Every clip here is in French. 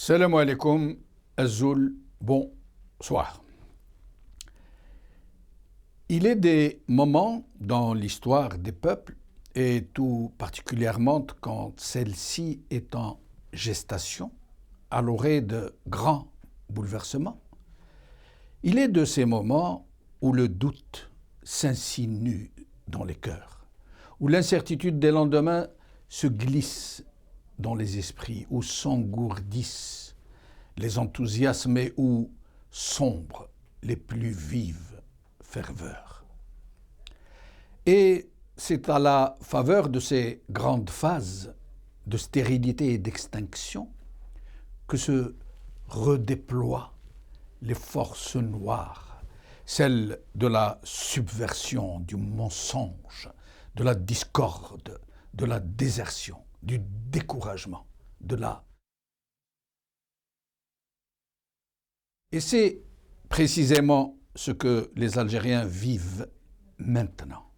Salam alaikum, Azul, bonsoir. Il est des moments dans l'histoire des peuples, et tout particulièrement quand celle-ci est en gestation, à l'orée de grands bouleversements. Il est de ces moments où le doute s'insinue dans les cœurs, où l'incertitude des lendemains se glisse dans les esprits, où s'engourdissent les enthousiasmes et où sombrent les plus vives ferveurs. Et c'est à la faveur de ces grandes phases de stérilité et d'extinction que se redéploient les forces noires, celles de la subversion, du mensonge, de la discorde, de la désertion, du découragement, de la... Et c'est précisément ce que les Algériens vivent maintenant.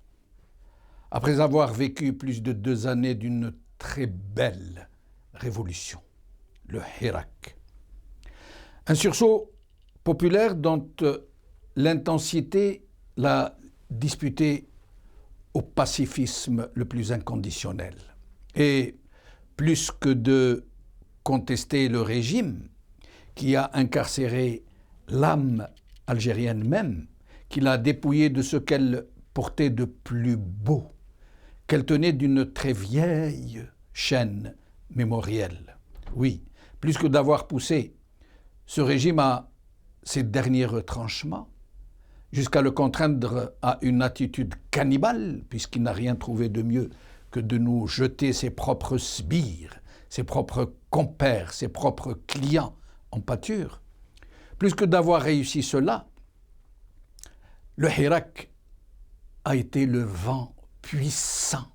Après avoir vécu plus de 2 années d'une très belle révolution, le Hirak. Un sursaut populaire dont l'intensité l'a disputé au pacifisme le plus inconditionnel. Et plus que de contester le régime qui a incarcéré l'âme algérienne même, qui l'a dépouillée de ce qu'elle portait de plus beau, qu'elle tenait d'une très vieille chaîne mémorielle. Oui, plus que d'avoir poussé ce régime à ses derniers retranchements, jusqu'à le contraindre à une attitude cannibale, puisqu'il n'a rien trouvé de mieux que de nous jeter ses propres sbires, ses propres compères, ses propres clients en pâture. Plus que d'avoir réussi cela, le Hirak a été le vent puissant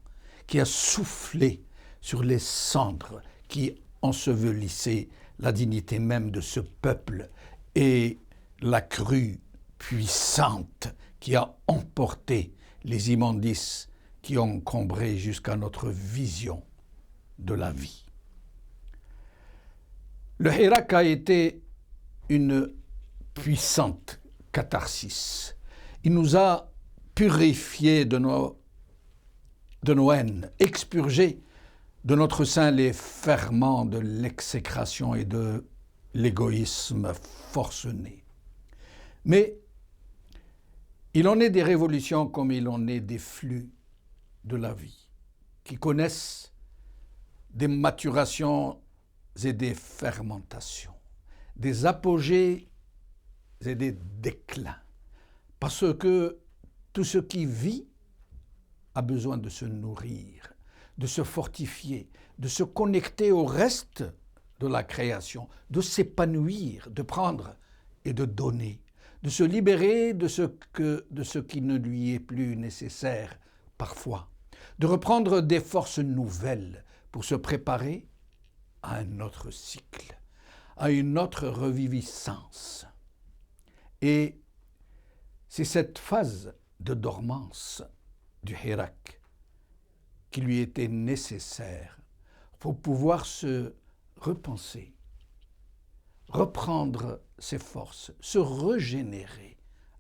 qui a soufflé sur les cendres qui ensevelissaient la dignité même de ce peuple et la crue puissante qui a emporté les immondices qui ont encombré jusqu'à notre vision de la vie. Le Hirak a été une puissante catharsis. Il nous a purifiés de nos haines, expurgé de notre sein les ferments de l'exécration et de l'égoïsme forcené. Mais il en est des révolutions comme il en est des flux de la vie, qui connaissent des maturations et des fermentations, des apogées et des déclins, parce que tout ce qui vit a besoin de se nourrir, de se fortifier, de se connecter au reste de la création, de s'épanouir, de prendre et de donner, de se libérer de ce qui ne lui est plus nécessaire parfois, de reprendre des forces nouvelles pour se préparer à un autre cycle, à une autre reviviscence. Et c'est cette phase de dormance du Hirak qui lui était nécessaire pour pouvoir se repenser, reprendre ses forces, se régénérer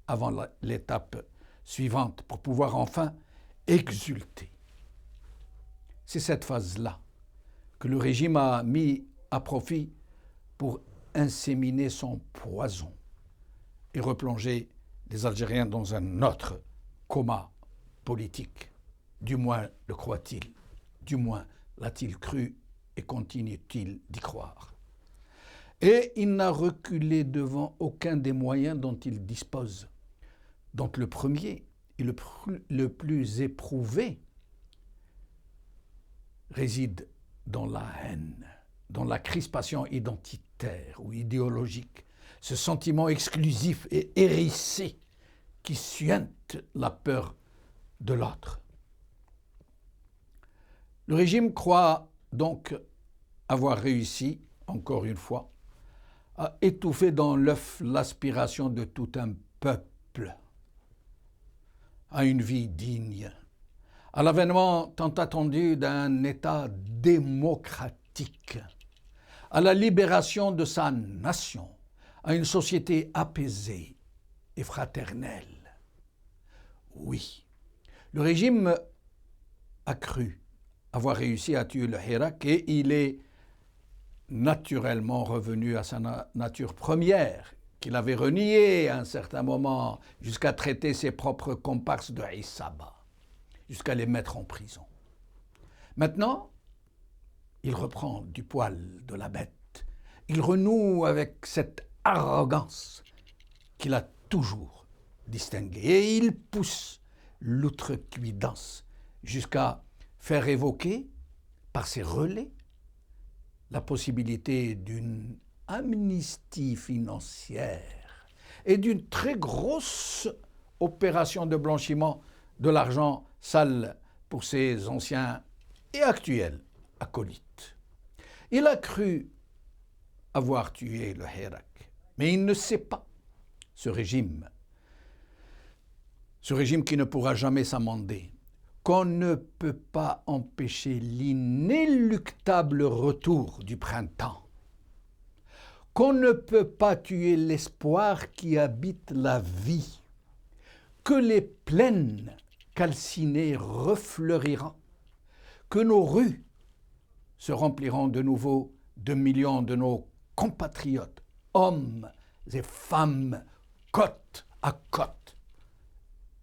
avant l'étape suivante pour pouvoir enfin exulter. C'est cette phase-là que le régime a mis à profit pour inséminer son poison et replonger les Algériens dans un autre coma politique. Du moins le croit-il, du moins l'a-t-il cru et continue-t-il d'y croire. Et il n'a reculé devant aucun des moyens dont il dispose. Donc le premier et le plus éprouvé réside dans la haine, dans la crispation identitaire ou idéologique, ce sentiment exclusif et hérissé qui suinte la peur de l'autre. Le régime croit donc avoir réussi, encore une fois, à étouffer dans l'œuf l'aspiration de tout un peuple à une vie digne, à l'avènement tant attendu d'un État démocratique, à la libération de sa nation, à une société apaisée et fraternelle. Oui, le régime a cru avoir réussi à tuer le Hirak et il est naturellement revenu à sa nature première, qu'il avait reniée à un certain moment, jusqu'à traiter ses propres comparses de Issaba, jusqu'à les mettre en prison. Maintenant, il reprend du poil de la bête. Il renoue avec cette arrogance qu'il a toujours distinguée. Et il pousse l'outrecuidance jusqu'à faire évoquer, par ses relais, la possibilité d'une amnistie financière et d'une très grosse opération de blanchiment de l'argent sale pour ses anciens et actuels acolytes. Il a cru avoir tué le Hirak, mais il ne sait pas, ce régime qui ne pourra jamais s'amender, qu'on ne peut pas empêcher l'inéluctable retour du printemps, qu'on ne peut pas tuer l'espoir qui habite la vie, que les plaines calcinées refleuriront, que nos rues se rempliront de nouveau de millions de nos compatriotes, hommes et femmes, côte à côte,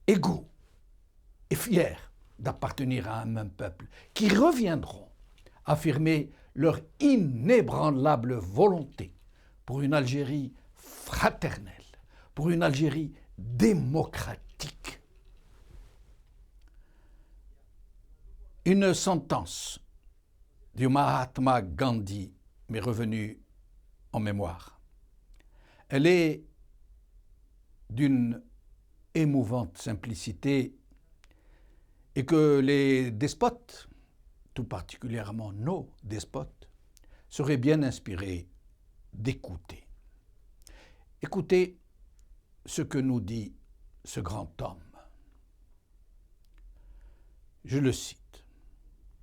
égaux et fiers d'appartenir à un même peuple, qui reviendront affirmer leur inébranlable volonté pour une Algérie fraternelle, pour une Algérie démocratique. Une sentence du Mahatma Gandhi m'est revenue en mémoire. Elle est d'une émouvante simplicité et que les despotes, tout particulièrement nos despotes, seraient bien inspirés d'écouter. Écoutez ce que nous dit ce grand homme. Je le cite.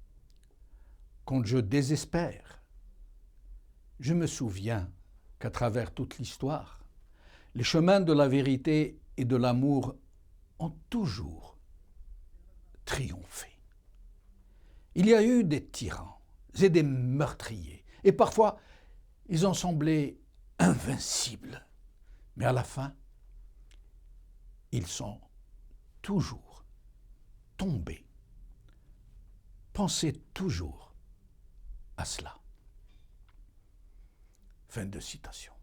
« Quand je désespère, je me souviens qu'à travers toute l'histoire, les chemins de la vérité et de l'amour ont toujours triomphé. Il y a eu des tyrans et des meurtriers, et parfois ils ont semblé invincibles, mais à la fin, ils sont toujours tombés. Pensez toujours à cela. » Fin de citation.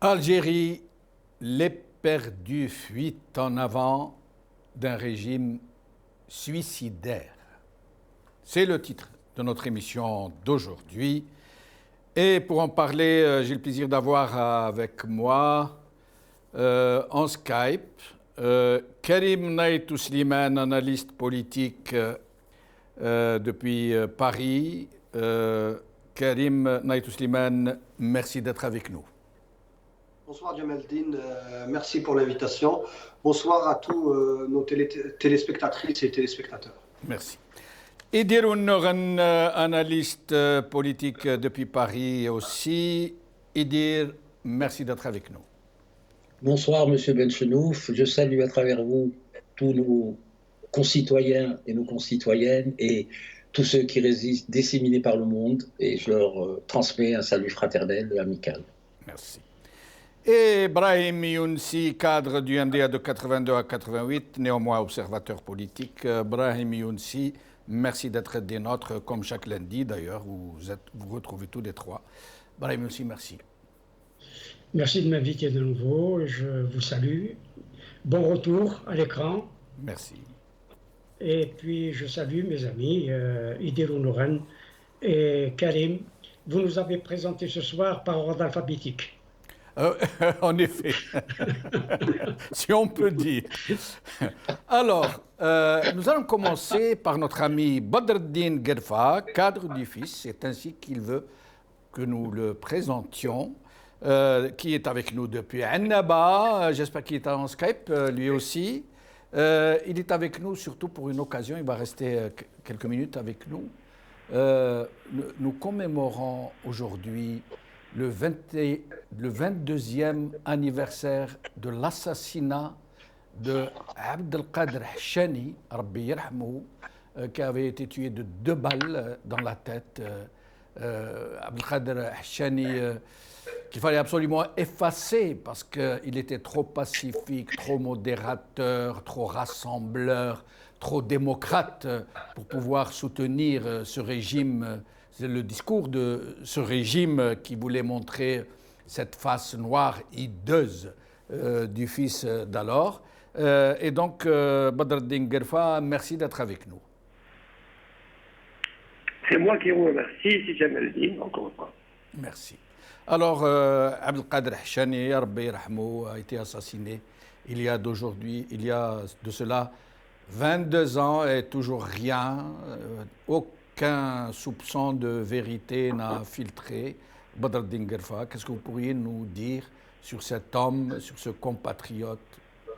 Algérie, l'éperdue fuite en avant d'un régime suicidaire. C'est le titre de notre émission d'aujourd'hui. Et pour en parler, j'ai le plaisir d'avoir avec moi en Skype Karim Naïtou Slimane, analyste politique depuis Paris. Karim Naïtou Slimane, merci d'être avec nous. Bonsoir Djamaldine, merci pour l'invitation. Bonsoir à tous nos téléspectatrices et téléspectateurs. Merci. Idir Ounoran, analyste politique depuis Paris aussi. Idir, merci d'être avec nous. Bonsoir, Monsieur Benchenouf. Je salue à travers vous tous nos concitoyens et nos concitoyennes et tous ceux qui résident disséminés par le monde et je leur transmets un salut fraternel et amical. Merci. Et Brahim Younsi, cadre du NDA de 82 à 88, néanmoins observateur politique. Brahim Younsi, merci d'être des nôtres, comme chaque lundi d'ailleurs, vous retrouvez tous les trois. Brahim Younsi, merci. Merci de m'inviter de nouveau, je vous salue. Bon retour à l'écran. Merci. Et puis je salue mes amis Idil Nouren et Karim. Vous nous avez présenté ce soir par ordre alphabétique. En effet, si on peut dire. Alors, nous allons commencer par notre ami Badreddin Gerfa, cadre du FIS. C'est ainsi qu'il veut que nous le présentions. Qui est avec nous depuis Annaba, j'espère qu'il est en Skype, lui aussi. Il est avec nous surtout pour une occasion, il va rester quelques minutes avec nous. Nous commémorons aujourd'hui le 22e anniversaire de l'assassinat de Abdelkader Hachani, Rabbi Yerhamou, qui avait été tué de 2 balles dans la tête. Abdelkader Hachani, qu'il fallait absolument effacer parce qu'il était trop pacifique, trop modérateur, trop rassembleur, trop démocrate pour pouvoir soutenir ce régime. C'est le discours de ce régime qui voulait montrer cette face noire hideuse du fils d'alors. Et donc, Badreddin Gerfa, merci d'être avec nous. C'est moi qui vous remercie, si jamais le dis, encore une fois. Merci. Alors, Abdelkader Hachani, Rabbi Yerhamou, a été assassiné il y a de cela 22 ans et toujours rien, aucun soupçon de vérité n'a filtré. Badreddin Gerfa, qu'est-ce que vous pourriez nous dire sur cet homme, sur ce compatriote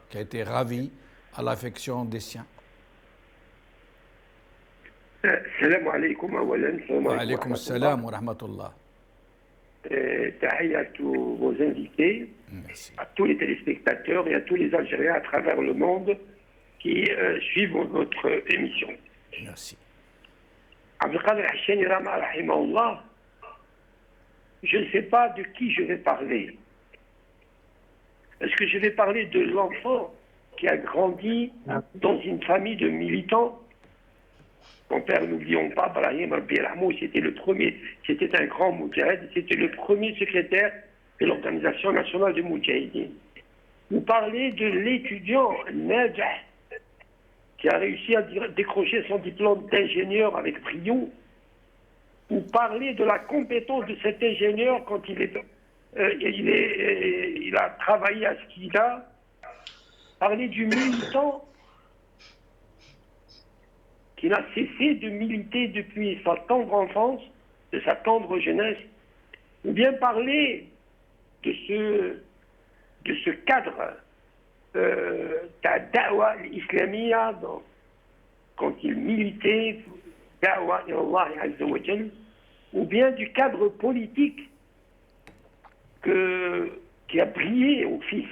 qui a été ravi à l'affection des siens? Salam alaikum awalan. Wa alaykum salam wa rahmatullah. Tahiya à tous vos invités, merci. À tous les téléspectateurs et à tous les Algériens à travers le monde qui suivent votre émission. Merci. Abdelkader Hachani Rama rahimahullah, je ne sais pas de qui je vais parler. Est-ce que je vais parler de l'enfant qui a grandi dans une famille de militants? Mon père, n'oublions pas, Brahim Rabbi Yerhamou, c'était un grand moudjahid, c'était le premier secrétaire de l'Organisation nationale de Moudjahidine. Vous parlez de l'étudiant Najah qui a réussi à décrocher son diplôme d'ingénieur avec brio. Vous parlez de la compétence de cet ingénieur quand il a travaillé à ce qu'il a. Parlez du militant qui n'a cessé de militer depuis sa tendre enfance, de sa tendre jeunesse, ou bien parler de ce cadre da'wa islamia quand il militait, da'wa Allah azza wa jal, ou bien du cadre politique qui a brillé au fils.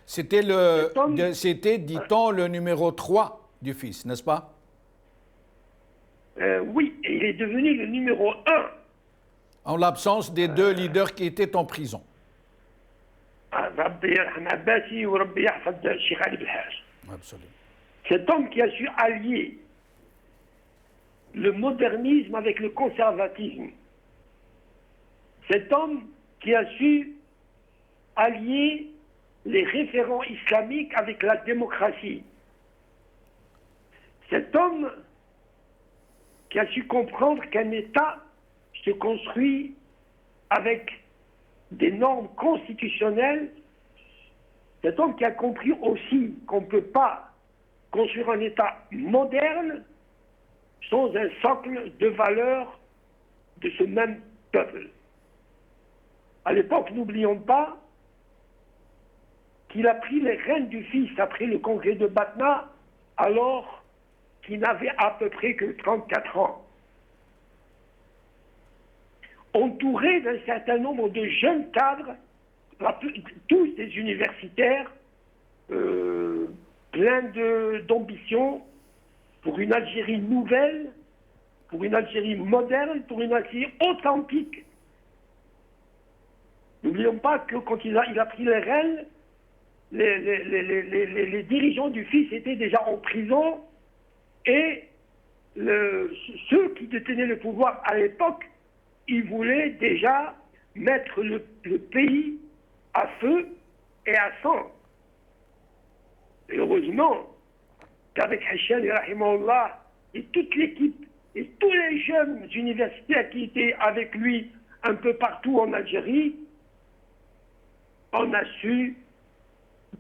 C'était, dit-on, le numéro 3 du fils, n'est-ce pas? Oui, et il est devenu le numéro 1. En l'absence des 2 leaders qui étaient en prison. Absolument. Cet homme qui a su allier le modernisme avec le conservatisme. Cet homme qui a su allier les référents islamiques avec la démocratie. Cet homme qui a su comprendre qu'un État se construit avec des normes constitutionnelles. Cet homme qui a compris aussi qu'on ne peut pas construire un État moderne sans un socle de valeurs de ce même peuple. À l'époque, n'oublions pas qu'il a pris les rênes du fils après le congrès de Batna, alors qu'il n'avait à peu près que 34 ans. Entouré d'un certain nombre de jeunes cadres tous des universitaires pleins d'ambition pour une Algérie nouvelle, pour une Algérie moderne, pour une Algérie authentique. N'oublions pas que quand il a pris les rênes, les dirigeants du fils étaient déjà en prison et ceux qui détenaient le pouvoir à l'époque, ils voulaient déjà mettre le pays à feu et à sang. Et heureusement qu'avec Hachani, rahimahullah, et toute l'équipe, et tous les jeunes universitaires qui étaient avec lui un peu partout en Algérie, on a su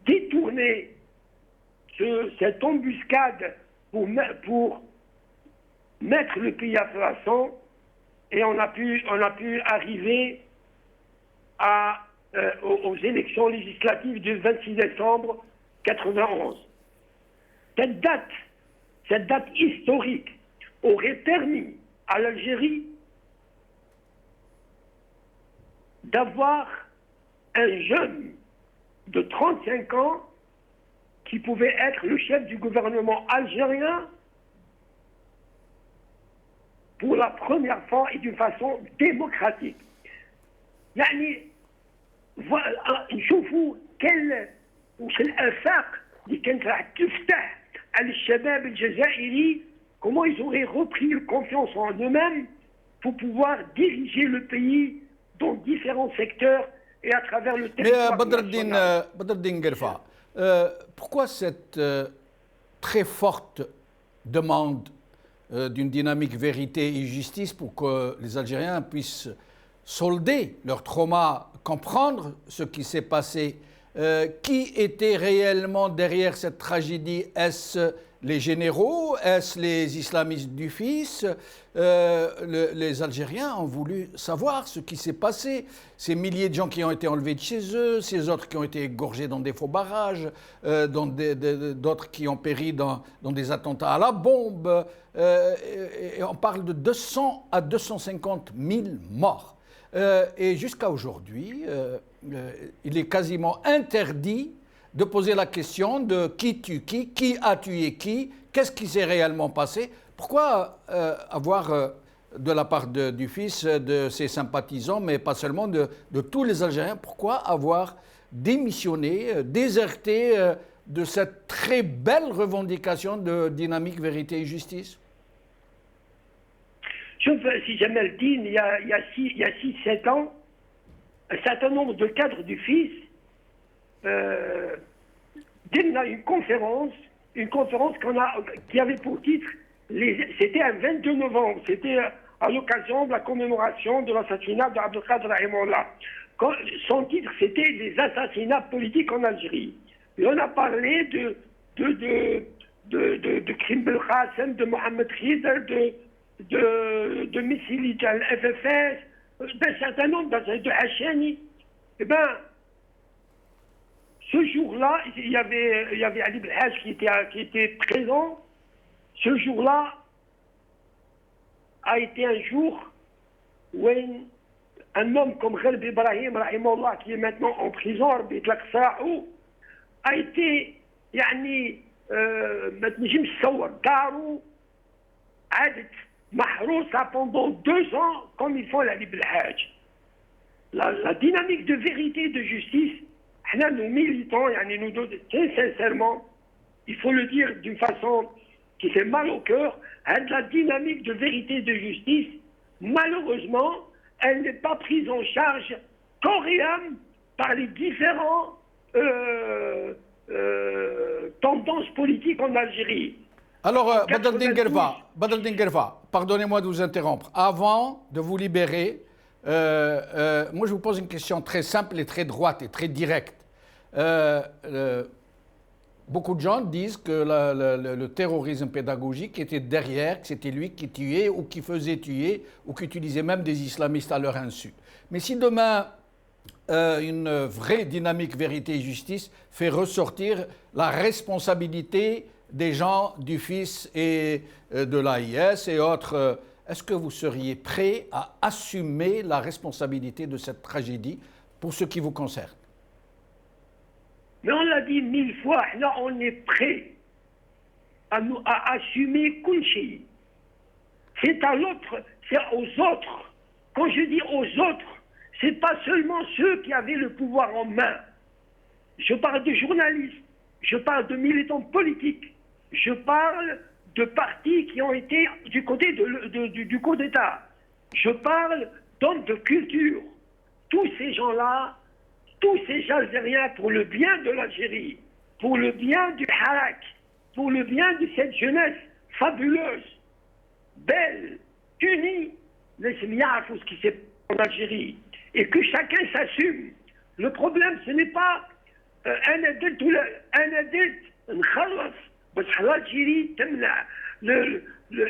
détourner cette embuscade pour mettre le pays à feu à sang, et on a pu arriver aux élections législatives du 26 décembre 91. Cette date historique aurait permis à l'Algérie d'avoir un jeune de 35 ans qui pouvait être le chef du gouvernement algérien pour la première fois et d'une façon démocratique. يعني نشوفوا وش الآفاق اللي كانت راح تفتح على الشباب الجزائري, comment ils auraient repris confiance en eux-mêmes pour pouvoir diriger le pays dans différents secteurs et à travers le territoire national. Mais Badreddine Guelfa, pourquoi cette très forte demande d'une dynamique vérité et justice pour que les Algériens puissent solder leur trauma, comprendre ce qui s'est passé? Qui était réellement derrière cette tragédie? Est-ce les généraux? Est-ce les islamistes du fils? Les Algériens ont voulu savoir ce qui s'est passé. Ces milliers de gens qui ont été enlevés de chez eux, ces autres qui ont été égorgés dans des faux barrages, d'autres qui ont péri dans des attentats à la bombe. Et on parle de 200 à 250 000 morts. Et jusqu'à aujourd'hui, il est quasiment interdit de poser la question de qui tue qui a tué qui, qu'est-ce qui s'est réellement passé. Pourquoi avoir de la part du fils, de ses sympathisants, mais pas seulement de tous les Algériens, pourquoi avoir démissionné, déserté de cette très belle revendication de dynamique, vérité et justice? Si Jamel Eldin, il y a 6-7 ans, un certain nombre de cadres du fils donnent une conférence qui avait pour titre, c'était un 22 novembre, c'était à l'occasion de la commémoration de l'assassinat d'Abdelkader rahimahullah. Son titre, c'était les assassinats politiques en Algérie. Et on a parlé de Krim Belkacem, de Mohamed Khider, de Missili al-FFS, d'un certain nombre de Hachani. Eh bien, ce jour-là, il y avait Ali Belhaj qui était présent. Ce jour-là a été un jour où un homme comme Ghalb Ibrahim, rahimahullah, qui est maintenant en prison, a été, ما تنجمش تصور دارو عادت محروسة pendant 2 ans comme ils font la Ali Belhaj. La dynamique de vérité et de justice, nous militants, nous très sincèrement, il faut le dire d'une façon qui fait mal au cœur, la dynamique de vérité et de justice, malheureusement, elle n'est pas prise en charge corps et âme par les différents tendances politiques en Algérie. Alors, Badreddine Guelfa, pardonnez-moi de vous interrompre. Avant de vous libérer, moi je vous pose une question très simple et très droite et très directe. Beaucoup de gens disent que le terrorisme pédagogique était derrière, que c'était lui qui tuait ou qui faisait tuer ou qui utilisait même des islamistes à leur insu. Mais si demain une vraie dynamique vérité et justice fait ressortir la responsabilité des gens du fils et de l'AIS et autres, est-ce que vous seriez prêt à assumer la responsabilité de cette tragédie pour ce qui vous concerne? Mais on l'a dit 1000 fois, là on est prêt à assumer Kunchi. C'est à l'autre, c'est aux autres. Quand je dis aux autres, c'est pas seulement ceux qui avaient le pouvoir en main. Je parle de journalistes, je parle de militants politiques, je parle de partis qui ont été du côté du coup d'État. Je parle d'hommes de culture. Tous ces gens-là, tous ces Algériens, pour le bien de l'Algérie, pour le bien du Harak, pour le bien de cette jeunesse fabuleuse, belle, unie, laissez-moi dire ce qui s'est passé en Algérie, et que chacun s'assume. Le problème, ce n'est pas un adulte ou un adulte,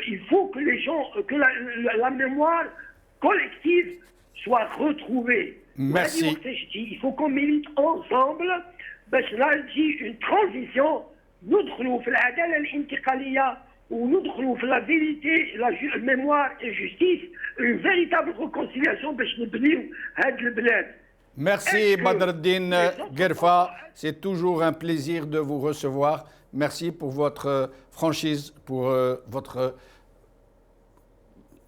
il faut que les gens, que la mémoire collective soit retrouvée. Merci. Il faut qu'on milite ensemble. Une transition. Nous ندخلوا في العدالة الانتقالية وندخلوا في la vérité, la mémoire et justice, une véritable réconciliation باش نبنيو هاد البلاد. Merci Badreddine Guerfa, c'est toujours un plaisir de vous recevoir. Merci pour votre franchise, pour votre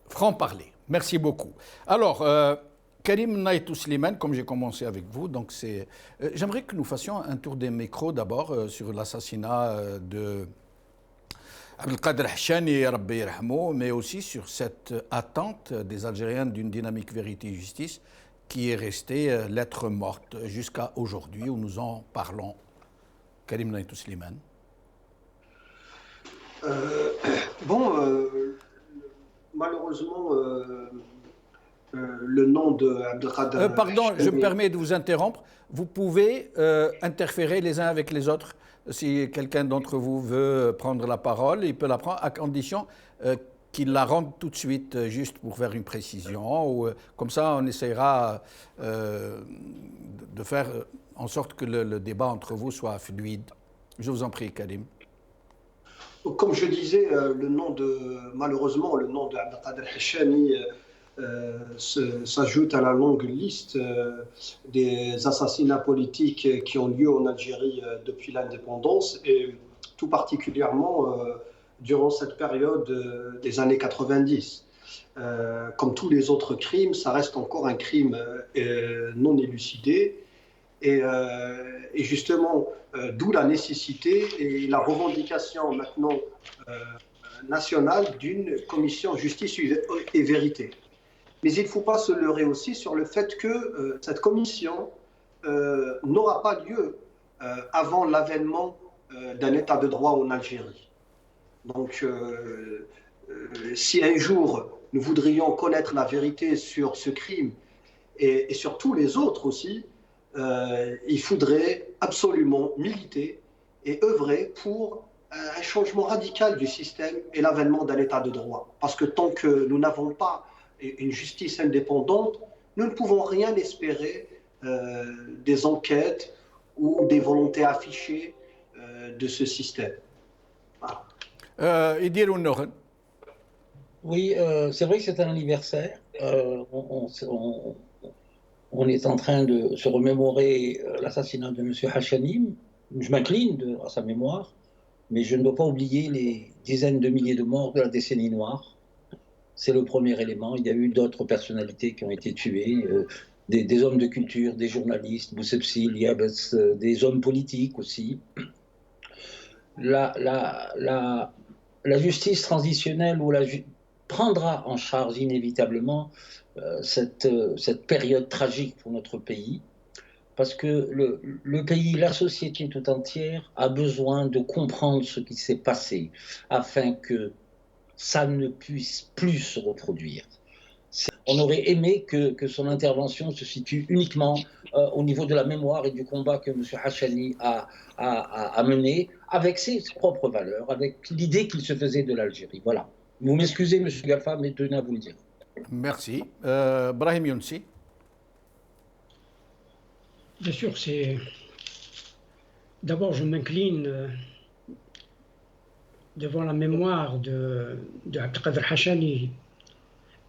franc-parler. Merci beaucoup. Alors, Karim Naïtou Slimane, comme j'ai commencé avec vous, donc j'aimerais que nous fassions un tour des micros d'abord sur l'assassinat de Abdelkader Hachani, Rabbi Yerhamou, mais aussi sur cette attente des Algériens d'une dynamique vérité et justice qui est restée lettre morte jusqu'à aujourd'hui où nous en parlons. Karim Naïtou Slimane. Malheureusement, le nom de Abdelkader... pardon, je me permets de vous interrompre. Vous pouvez interférer les uns avec les autres. Si quelqu'un d'entre vous veut prendre la parole, il peut la prendre à condition qu'il la rende tout de suite, juste pour faire une précision. Ou, comme ça, on essaiera de faire en sorte que le débat entre vous soit fluide. Je vous en prie, Karim. Comme je disais, malheureusement, le nom d'Abdelkader Hachani s'ajoute à la longue liste des assassinats politiques qui ont lieu en Algérie depuis l'indépendance et tout particulièrement durant cette période des années 90. Comme tous les autres crimes, ça reste encore un crime non élucidé et justement, d'où la nécessité et la revendication maintenant nationale d'une commission justice et vérité. Mais il ne faut pas se leurrer aussi sur le fait que cette commission n'aura pas lieu avant l'avènement d'un état de droit en Algérie. Donc, si un jour nous voudrions connaître la vérité sur ce crime et sur tous les autres aussi, il faudrait absolument militer et œuvrer pour un changement radical du système et l'avènement d'un état de droit. Parce que tant que nous n'avons pas une justice indépendante, nous ne pouvons rien espérer des enquêtes ou des volontés affichées de ce système. Voilà. Oui, c'est vrai que c'est un anniversaire. On est en train de se remémorer l'assassinat de M. Hachani. Je m'incline à sa mémoire, mais je ne dois pas oublier les dizaines de milliers de morts de la décennie noire. C'est le premier élément. Il y a eu d'autres personnalités qui ont été tuées, des hommes de culture, des journalistes, Boussepsi, Liabès, des hommes politiques aussi. La justice transitionnelle prendra en charge inévitablement cette période tragique pour notre pays, parce que le pays, la société tout entière a besoin de comprendre ce qui s'est passé afin que ça ne puisse plus se reproduire. On aurait aimé que son intervention se situe uniquement au niveau de la mémoire et du combat que M. Hachani a mené avec ses propres valeurs, avec l'idée qu'il se faisait de l'Algérie. Voilà. Vous m'excusez, M. Gaffa, mais tenez à vous le dire. Merci. Brahim Younsi. Bien sûr, c'est... D'abord, je m'incline devant la mémoire de Abdelkader Hachani,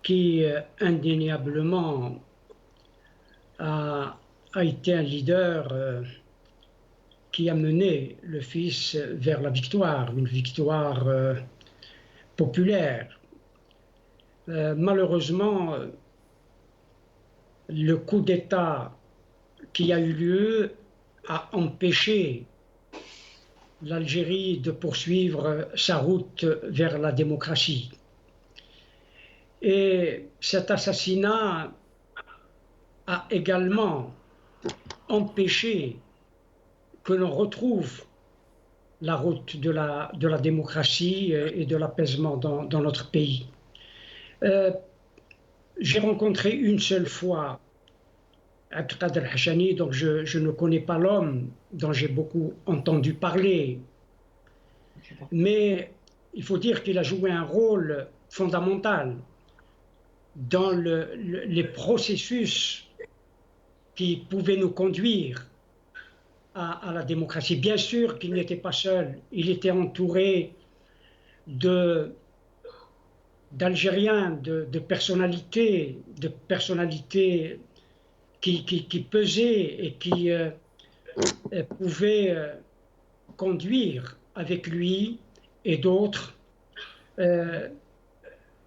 qui indéniablement a été un leader qui a mené le fils vers la victoire, une victoire populaire. Malheureusement, le coup d'État qui a eu lieu a empêché l'Algérie de poursuivre sa route vers la démocratie. Et cet assassinat a également empêché que l'on retrouve la route de la démocratie et de l'apaisement dans notre pays. J'ai rencontré une seule fois Abdelkader Hachani, donc je ne connais pas l'homme dont j'ai beaucoup entendu parler, mais il faut dire qu'il a joué un rôle fondamental dans les processus qui pouvaient nous conduire à la démocratie. Bien sûr qu'il n'était pas seul, il était entouré d'Algériens, de personnalités qui pesaient et qui pouvaient conduire avec lui et d'autres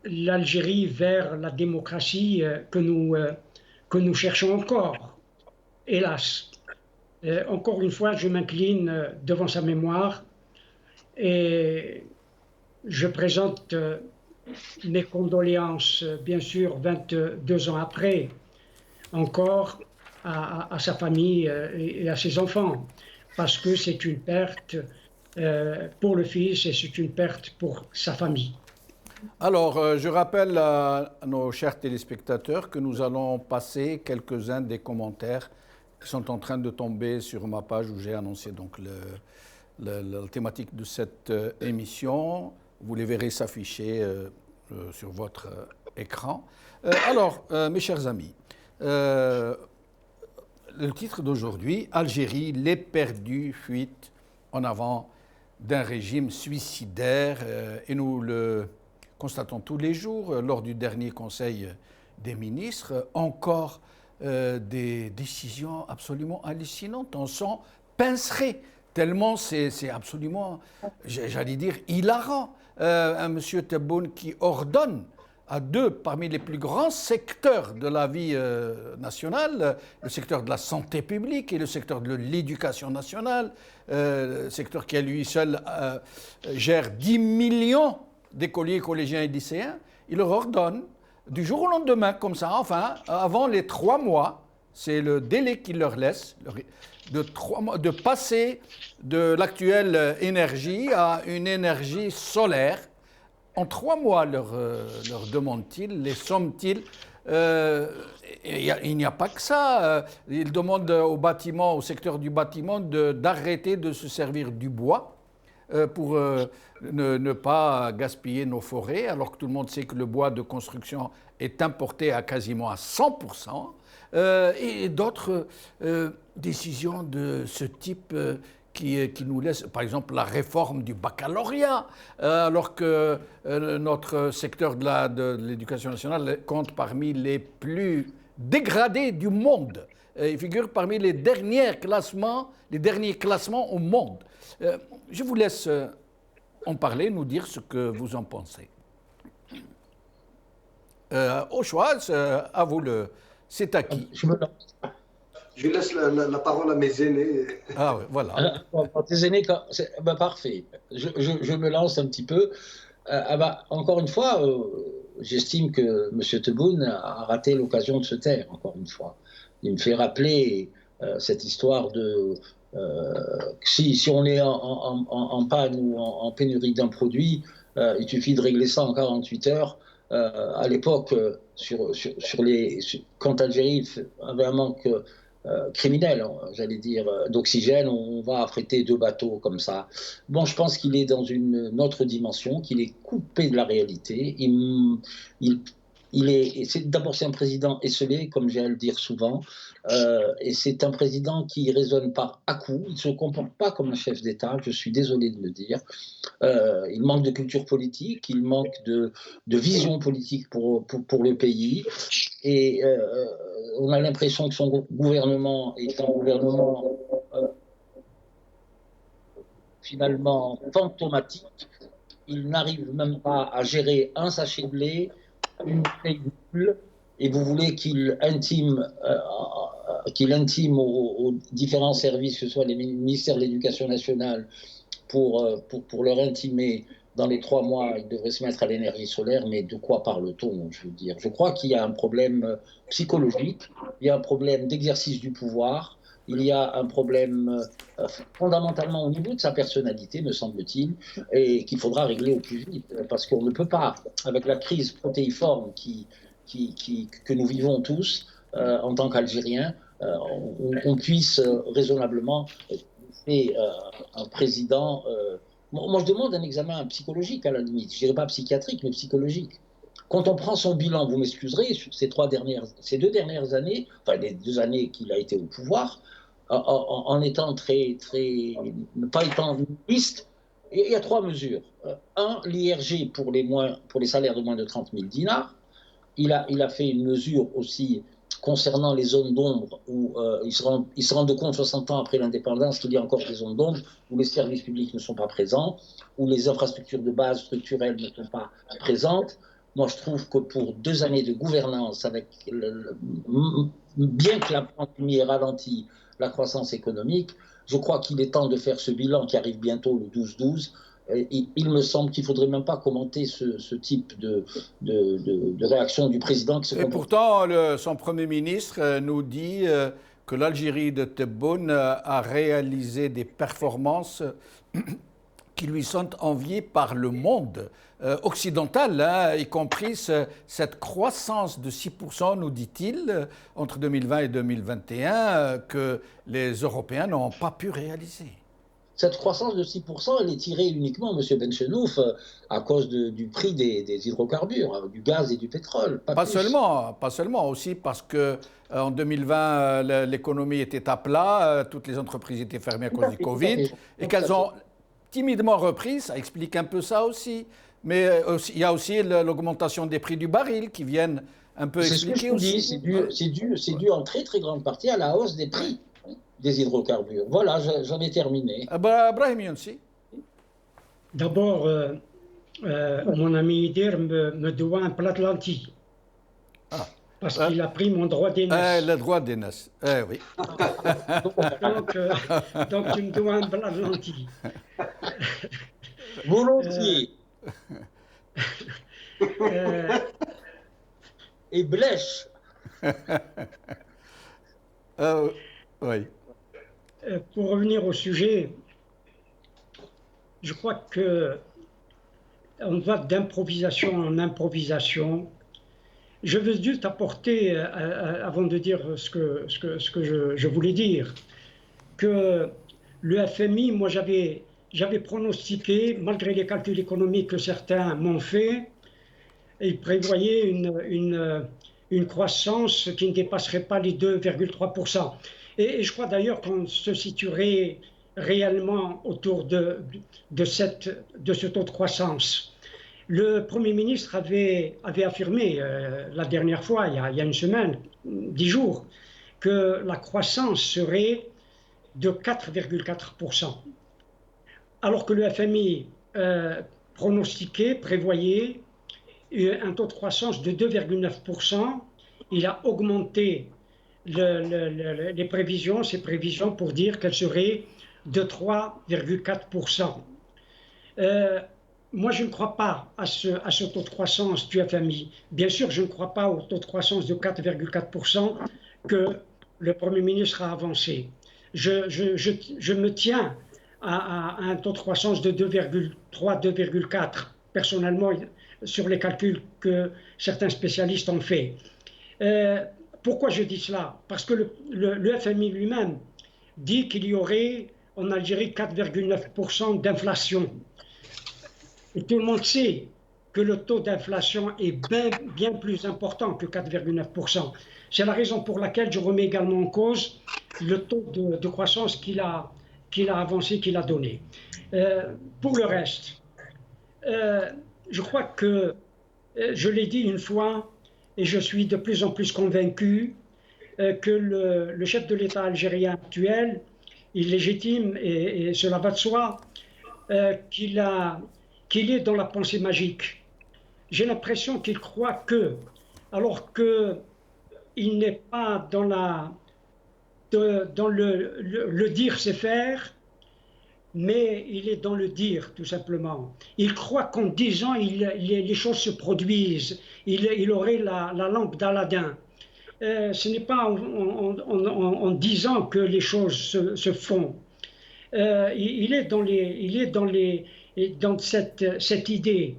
l'Algérie vers la démocratie que nous cherchons encore, hélas. Encore une fois, je m'incline devant sa mémoire et je présente mes condoléances, bien sûr, 22 ans après, encore à sa famille et à ses enfants, parce que c'est une perte pour le fils et c'est une perte pour sa famille. Alors, je rappelle à nos chers téléspectateurs que nous allons passer quelques-uns des commentaires qui sont en train de tomber sur ma page où j'ai annoncé donc la thématique de cette émission. Vous les verrez s'afficher sur votre écran. Alors, mes chers amis, le titre d'aujourd'hui, Algérie, les perdus fuite en avant d'un régime suicidaire, et nous le constatons tous les jours lors du dernier Conseil des ministres, encore des décisions absolument hallucinantes. On s'en pincerait tellement c'est absolument, j'allais dire, hilarant. Un monsieur Tebboune qui ordonne à deux parmi les plus grands secteurs de la vie nationale, le secteur de la santé publique et le secteur de l'éducation nationale, le secteur qui à lui seul gère 10 millions d'écoliers, collégiens et lycéens, il leur ordonne du jour au lendemain, comme ça, enfin, avant les 3 mois, c'est le délai qu'il leur laisse, de passer de l'actuelle énergie à une énergie solaire. En 3 mois, leur demande-t-il, les somme-t-il. Il n'y a pas que ça. Il demande au secteur du bâtiment d'arrêter de se servir du bois pour ne pas gaspiller nos forêts, alors que tout le monde sait que le bois de construction est importé à quasiment à 100%, et d'autres décisions de ce type qui nous laissent, par exemple, la réforme du baccalauréat, alors que notre secteur de l'éducation nationale compte parmi les plus dégradés du monde. Il figure parmi les derniers classements au monde. Je vous laisse en parler, nous dire ce que vous en pensez. Au choix, à vous c'est à qui? Je laisse la parole à mes aînés. Ah oui, voilà. Tes aînés, parfait. Je me lance un petit peu. Encore une fois, j'estime que M. Tebboune a raté l'occasion de se taire, encore une fois. Il me fait rappeler cette histoire de... si on est en panne ou en pénurie d'un produit, il suffit de régler ça en 48 heures. À l'époque, quand Algérie avait un manque criminel, j'allais dire, d'oxygène, on va affréter 2 bateaux comme ça. Bon, je pense qu'il est dans une autre dimension, qu'il est coupé de la réalité. D'abord, c'est un président esselé, comme j'ai à le dire souvent, et c'est un président qui raisonne par à-coups. Il ne se comporte pas comme un chef d'État, je suis désolé de le dire. Il manque de culture politique, il manque de vision politique pour le pays, et on a l'impression que son gouvernement est un gouvernement finalement fantomatique. Il n'arrive même pas à gérer un sachet de blé, une bulle, et vous voulez qu'il intime aux différents services, que ce soit les ministères de l'Éducation nationale, pour leur intimer dans les 3 mois, ils devraient se mettre à l'énergie solaire, mais de quoi parle-t-on, je veux dire? Je crois qu'il y a un problème psychologique, il y a un problème d'exercice du pouvoir, il y a un problème fondamentalement au niveau de sa personnalité, me semble-t-il, et qu'il faudra régler au plus vite, parce qu'on ne peut pas, avec la crise protéiforme que nous vivons tous en tant qu'Algériens, on puisse raisonnablement laisser un président... Moi, je demande un examen psychologique, à la limite. Je ne dirais pas psychiatrique, mais psychologique. Quand on prend son bilan, vous m'excuserez, sur ces 2 dernières années, enfin les 2 années qu'il a été au pouvoir, en étant pas étant ministre, il y a 3 mesures. L'IRG pour les salaires de moins de 30 000 dinars. Il a fait une mesure aussi concernant les zones d'ombre, où ils se rendent compte 60 ans après l'indépendance qu'il y a encore des zones d'ombre, où les services publics ne sont pas présents, où les infrastructures de base structurelles ne sont pas présentes. Moi, je trouve que pour 2 années de gouvernance, bien que la pandémie ait ralenti la croissance économique, je crois qu'il est temps de faire ce bilan qui arrive bientôt le 12-12. Il me semble qu'il ne faudrait même pas commenter ce type de réaction du président. Et pourtant, son Premier ministre nous dit que l'Algérie de Tebboune a réalisé des performances qui lui sont enviées par le monde occidental, hein, y compris cette croissance de 6%, nous dit-il, entre 2020 et 2021, que les Européens n'ont pas pu réaliser. Cette croissance de 6%, elle est tirée uniquement, M. Benchenouf, à cause du prix des hydrocarbures, hein, du gaz et du pétrole. Pas seulement, aussi parce qu'en 2020, l'économie était à plat, toutes les entreprises étaient fermées à cause du Covid, et qu'elles ont timidement repris, ça explique un peu ça aussi. Mais il y a aussi l'augmentation des prix du baril qui viennent un peu expliquer aussi. C'est dû en très très grande partie à la hausse des prix des hydrocarbures. Voilà, j'en ai terminé. Brahim Younsi. D'abord, mon ami Idir me doit un plat de lentilles. Parce qu'il a pris mon droit d'aînesse. Le droit d'aînesse, oui. Donc, tu me dois un plat de lentilles. Volontiers. Et blèche. Oui. Pour revenir au sujet, je crois qu'on va d'improvisation en improvisation. Je veux juste apporter, avant de dire ce que je voulais dire, que le FMI, moi j'avais pronostiqué, malgré les calculs économiques que certains m'ont fait, il prévoyait une croissance qui ne dépasserait pas les 2,3%. Et je crois d'ailleurs qu'on se situerait réellement autour de ce taux de croissance. Le Premier ministre avait affirmé la dernière fois, il y a une semaine, 10 jours, que la croissance serait de 4,4%. Alors que le FMI prévoyait un taux de croissance de 2,9%. Il a augmenté ses prévisions pour dire qu'elle serait de 3,4%. Moi, je ne crois pas à ce taux de croissance du FMI. Bien sûr, je ne crois pas au taux de croissance de 4,4% que le Premier ministre a avancé. Je me tiens à un taux de croissance de 2,3, 2,4, personnellement, sur les calculs que certains spécialistes ont fait. Pourquoi je dis cela? Parce que le FMI lui-même dit qu'il y aurait en Algérie 4,9% d'inflation. Et tout le monde sait que le taux d'inflation est bien plus important que 4,9%. C'est la raison pour laquelle je remets également en cause le taux de croissance qu'il a avancé, qu'il a donné. Pour le reste, je crois que, je l'ai dit une fois, et je suis de plus en plus convaincu que le chef de l'État algérien actuel, il légitime, et cela va de soi, qu'il est dans la pensée magique. J'ai l'impression qu'il croit que, alors qu'il n'est pas dans le dire c'est faire, mais il est dans le dire, tout simplement. Il croit qu'en disant, les choses se produisent. Il aurait la lampe d'Aladin. Ce n'est pas en disant que les choses se font. Il est dans cette idée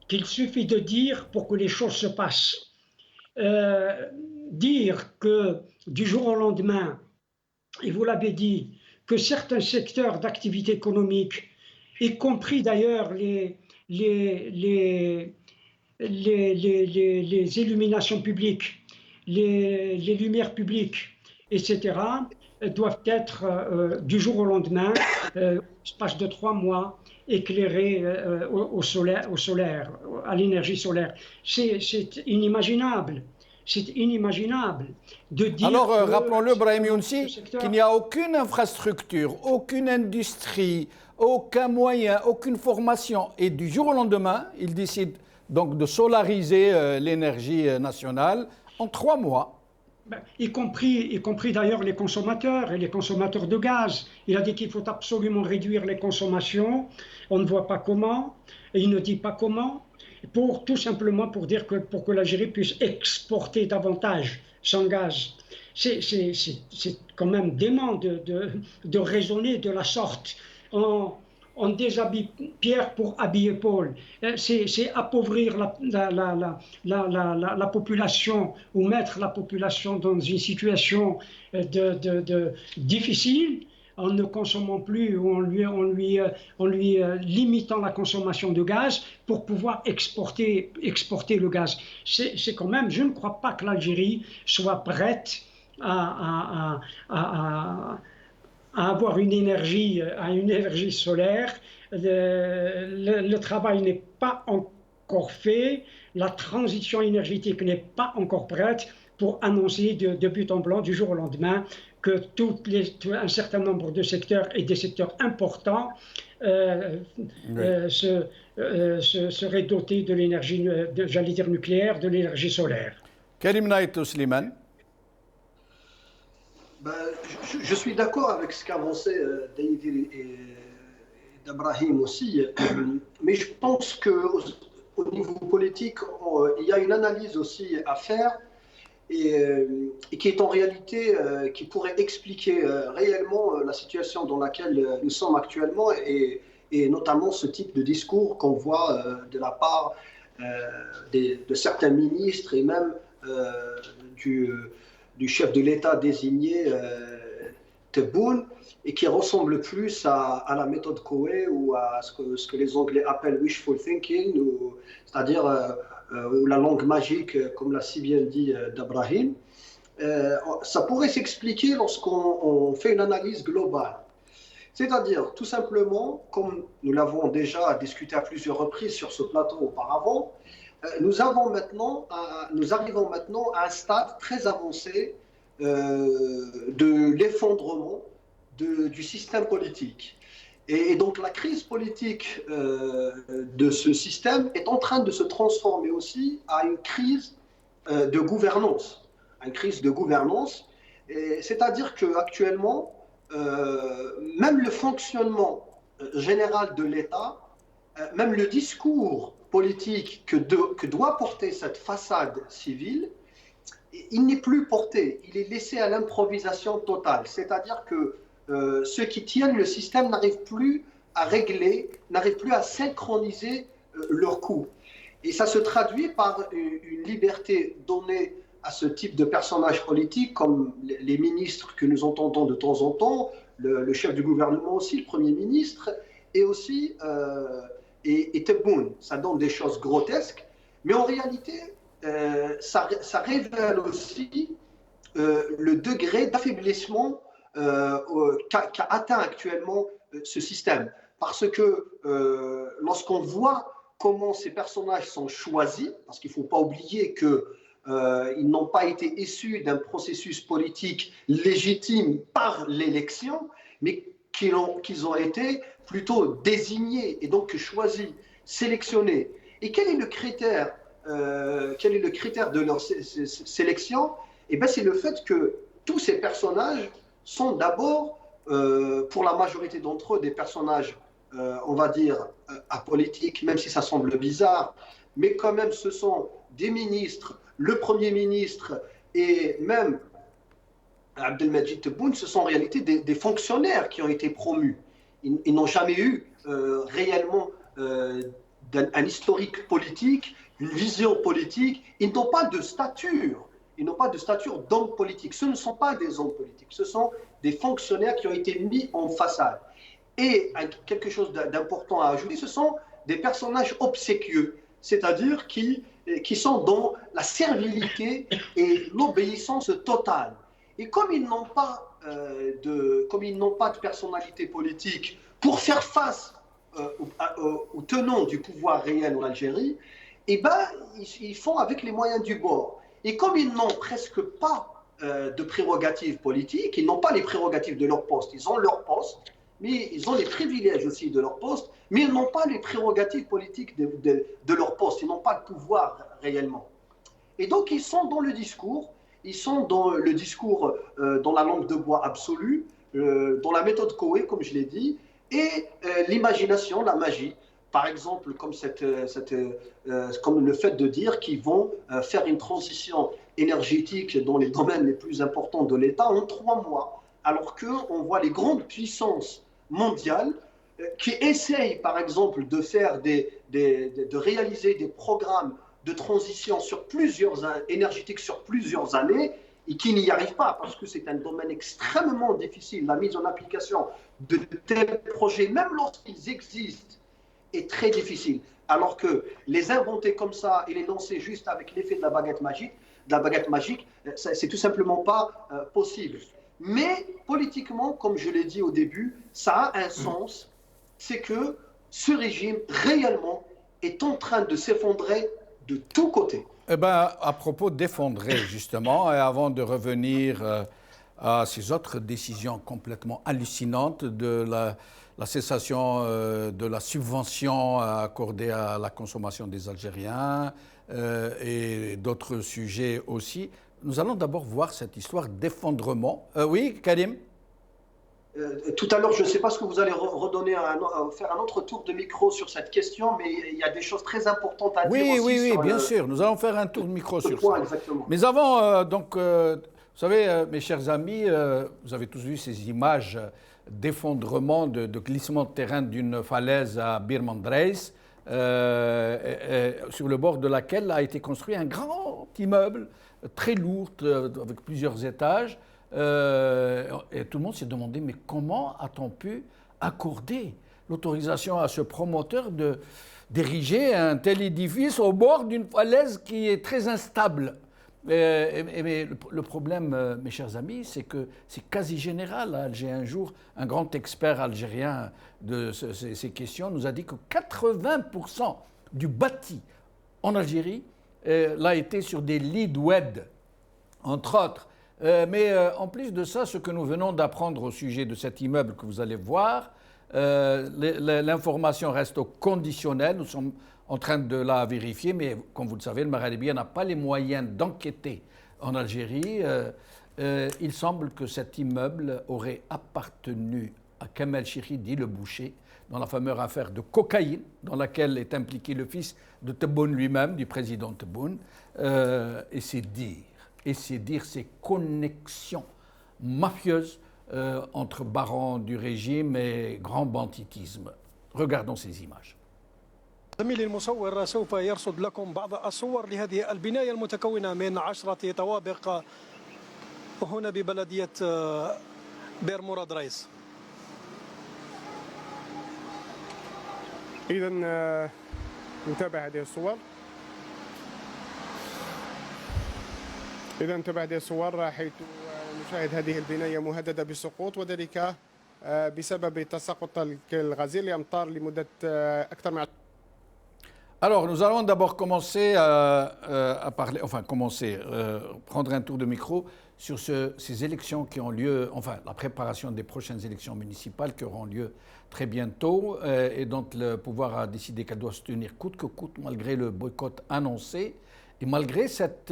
qu'il suffit de dire pour que les choses se passent. Dire que du jour au lendemain, et vous l'avez dit, que certains secteurs d'activité économique, y compris d'ailleurs les illuminations publiques, les lumières publiques, etc., doivent être du jour au lendemain, l'espace de 3 mois, éclairées au solaire, à l'énergie solaire. C'est inimaginable. C'est inimaginable de dire. Alors, rappelons-le, Brahim Younsi, qu'il n'y a aucune infrastructure, aucune industrie, aucun moyen, aucune formation. Et du jour au lendemain, il décide donc de solariser l'énergie nationale en 3 mois. Y compris d'ailleurs les consommateurs et les consommateurs de gaz. Il a dit qu'il faut absolument réduire les consommations. On ne voit pas comment, et il ne dit pas comment. Tout simplement pour dire que pour que l'Algérie puisse exporter davantage son gaz. C'est quand même dément de raisonner de la sorte. On déshabille Pierre pour habiller Paul. C'est appauvrir la population ou mettre la population dans une situation difficile en ne consommant plus ou en lui limitant la consommation de gaz pour pouvoir exporter le gaz. C'est quand même, je ne crois pas que l'Algérie soit prête à avoir une énergie solaire. Le travail n'est pas encore fait, la transition énergétique n'est pas encore prête pour annoncer de but en blanc du jour au lendemain que un certain nombre de secteurs et des secteurs importants seraient dotés de l'énergie, j'allais dire nucléaire, de l'énergie solaire. Karim Naït Slimane. Je suis d'accord avec ce qu'avançaient Daïdi et d'Abrahim aussi, mais je pense qu'au niveau politique, il y a une analyse aussi à faire et qui est en réalité, qui pourrait expliquer réellement la situation dans laquelle nous sommes actuellement et notamment ce type de discours qu'on voit de la part de certains ministres et même du chef de l'État désigné, Tebboune, et qui ressemble plus à la méthode Coué ou à ce que les Anglais appellent wishful thinking, c'est-à-dire la langue magique, comme l'a si bien dit d'Abrahim. Ça pourrait s'expliquer lorsqu'on fait une analyse globale. C'est-à-dire, tout simplement, comme nous l'avons déjà discuté à plusieurs reprises sur ce plateau auparavant, nous arrivons maintenant à un stade très avancé de l'effondrement du système politique. Et donc la crise politique de ce système est en train de se transformer aussi à une crise de gouvernance. C'est-à-dire qu'actuellement, même le fonctionnement général de l'État, même le discours politique que doit porter cette façade civile, il n'est plus porté, il est laissé à l'improvisation totale. C'est-à-dire que ceux qui tiennent le système n'arrivent plus à régler, n'arrivent plus à synchroniser leurs coûts. Et ça se traduit par une liberté donnée à ce type de personnages politiques, comme les ministres que nous entendons de temps en temps, le chef du gouvernement aussi, le Premier ministre, et aussi et Tebboune. Ça donne des choses grotesques, mais en réalité, ça révèle aussi le degré d'affaiblissement qu'a atteint actuellement ce système. Parce que lorsqu'on voit comment ces personnages sont choisis, parce qu'il ne faut pas oublier qu'ils n'ont pas été issus d'un processus politique légitime par l'élection, mais qu'ils ont été plutôt désignés et donc choisis, sélectionnés. Et quel est le critère de leur sélection? Eh bien, c'est le fait que tous ces personnages sont d'abord, pour la majorité d'entre eux, des personnages, on va dire, apolitiques, même si ça semble bizarre, mais quand même, ce sont des ministres, le Premier ministre et même Abdelmadjid Tebboune, ce sont en réalité des fonctionnaires qui ont été promus. Ils n'ont jamais eu réellement un historique politique, une vision politique. Ils n'ont pas de stature. Ils n'ont pas de stature d'hommes politiques. Ce ne sont pas des hommes politiques. Ce sont des fonctionnaires qui ont été mis en façade. Et quelque chose d'important à ajouter, ce sont des personnages obséquieux, c'est-à-dire qui sont dans la servilité et l'obéissance totale. Et comme ils n'ont pas de personnalité politique pour faire face aux tenants du pouvoir réel en Algérie, eh ben, ils font avec les moyens du bord. Et comme ils n'ont presque pas de prérogatives politiques, ils n'ont pas les prérogatives de leur poste, ils ont leur poste, mais ils ont les privilèges aussi de leur poste, mais ils n'ont pas les prérogatives politiques de leur poste, ils n'ont pas le pouvoir réellement. Et donc ils sont dans le discours, dans la langue de bois absolue, dans la méthode Coué, comme je l'ai dit, et l'imagination, la magie. Par exemple, comme le fait de dire qu'ils vont faire une transition énergétique dans les domaines les plus importants de l'État en 3 mois, alors qu'on voit les grandes puissances mondiales qui essayent, par exemple, de réaliser des programmes de transition énergétique sur plusieurs années et qui n'y arrivent pas parce que c'est un domaine extrêmement difficile. La mise en application de tels projets, même lorsqu'ils existent, est très difficile. Alors que les inventer comme ça et les lancer juste avec l'effet de la baguette magique, c'est tout simplement pas possible. Mais politiquement, comme je l'ai dit au début, ça a un sens, c'est que ce régime réellement est en train de s'effondrer de tous côtés. Eh bien, à propos d'effondrer, justement, et avant de revenir à ces autres décisions complètement hallucinantes de la cessation de la subvention accordée à la consommation des Algériens et d'autres sujets aussi, nous allons d'abord voir cette histoire d'effondrement. Oui, Karim? Tout à l'heure, je ne sais pas ce que vous allez faire un autre tour de micro sur cette question, mais il y a des choses très importantes à dire aussi. Oui, bien sûr. Nous allons faire un tour de micro sur point, ça. Exactement. Mais avant, vous savez, mes chers amis, vous avez tous vu ces images d'effondrement, de glissement de terrain d'une falaise à Bir Mandreis, sur le bord de laquelle a été construit un grand immeuble très lourd, avec plusieurs étages. Et tout le monde s'est demandé, mais comment a-t-on pu accorder l'autorisation à ce promoteur d'ériger un tel édifice au bord d'une falaise qui est très instable? Mais le problème, mes chers amis, c'est que c'est quasi général à Alger. Un jour, un grand expert algérien de ces questions nous a dit que 80% du bâti en Algérie l'a été sur des lits WED, entre autres. Mais en plus de ça, ce que nous venons d'apprendre au sujet de cet immeuble que vous allez voir, l'information reste au conditionnel. Nous sommes en train de la vérifier, mais comme vous le savez, le Maghrébien n'a pas les moyens d'enquêter en Algérie. Il semble que cet immeuble aurait appartenu à Kamel Chikhi, dit le boucher, dans la fameuse affaire de cocaïne, dans laquelle est impliqué le fils de Tebboune lui-même, du président Tebboune. Et c'est dire ces connexions mafieuses entre barons du régime et grand banditisme. Regardons ces images. زميلي المصور سوف يرصد لكم بعض الصور لهذه البناية المتكونة من 10 طوابق هنا ببلدية بير مراد رئيس. إذا نتابع هذه الصور. إذا نتابع هذه الصور حيث نشاهد هذه البناية مهددة بالسقوط وذلك بسبب تساقط الغزير لأمطار لمدة أكثر من. Alors, nous allons d'abord commencer à parler, prendre un tour de micro sur ces élections qui ont lieu, enfin, la préparation des prochaines élections municipales qui auront lieu très bientôt et dont le pouvoir a décidé qu'elles doivent se tenir coûte que coûte, malgré le boycott annoncé et malgré cette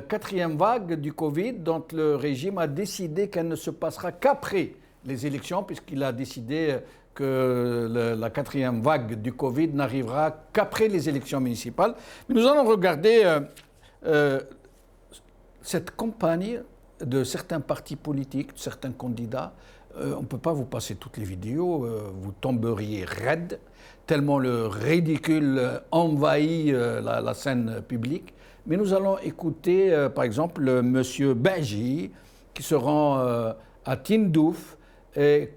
quatrième vague du Covid dont le régime a décidé qu'elle ne se passera qu'après les élections, puisqu'il a décidé que la quatrième vague du Covid n'arrivera qu'après les élections municipales. Mais nous allons regarder cette campagne de certains partis politiques, de certains candidats. On ne peut pas vous passer toutes les vidéos, vous tomberiez raide, tellement le ridicule envahit la scène publique. Mais nous allons écouter, par exemple, M. Benji, qui se rend à Tindouf, et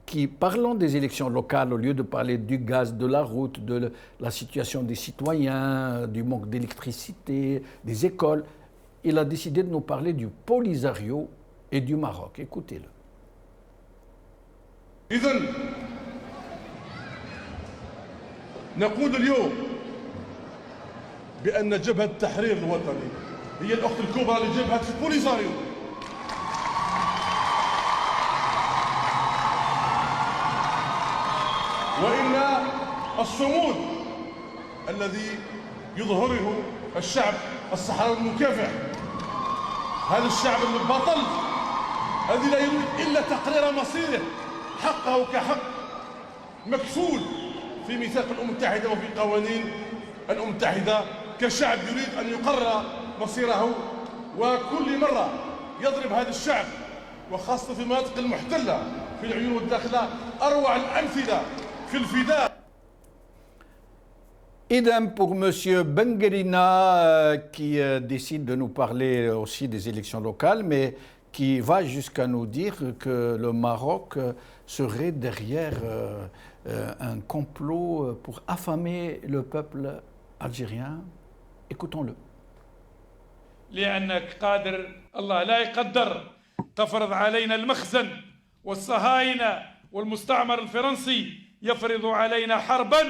qui, parlant des élections locales, au lieu de parler du gaz, de la route, de la situation des citoyens, du manque d'électricité, des écoles, il a décidé de nous parler du Polisario et du Maroc. Écoutez-le. إذن نقول اليوم بأن جبهة التحرير الوطني هي الأخت الكبرى لجبهة البوليساريو. وإن الصمود الذي يظهره الشعب الصحراوي المكافح، هذا الشعب البطل الذي لا يريد إلا تقرير مصيره حقه كحق مكفول في ميثاق الأمم المتحدة وفي قوانين الأمم المتحدة، كشعب يريد أن يقرر مصيره. وكل مرة يضرب هذا الشعب وخاصة في المناطق المحتلة في العيون والداخلة أروع الأمثلة في الفداء. Idem pour M. Bengerina qui décide de nous parler aussi des élections locales, mais qui va jusqu'à nous dire que le Maroc serait derrière un complot pour affamer le peuple algérien. Écoutons-le. لأنك قادر الله لا يقدر تفرض علينا المخزن، والصهاينة والمستعمر الفرنسي يفرض علينا حربا،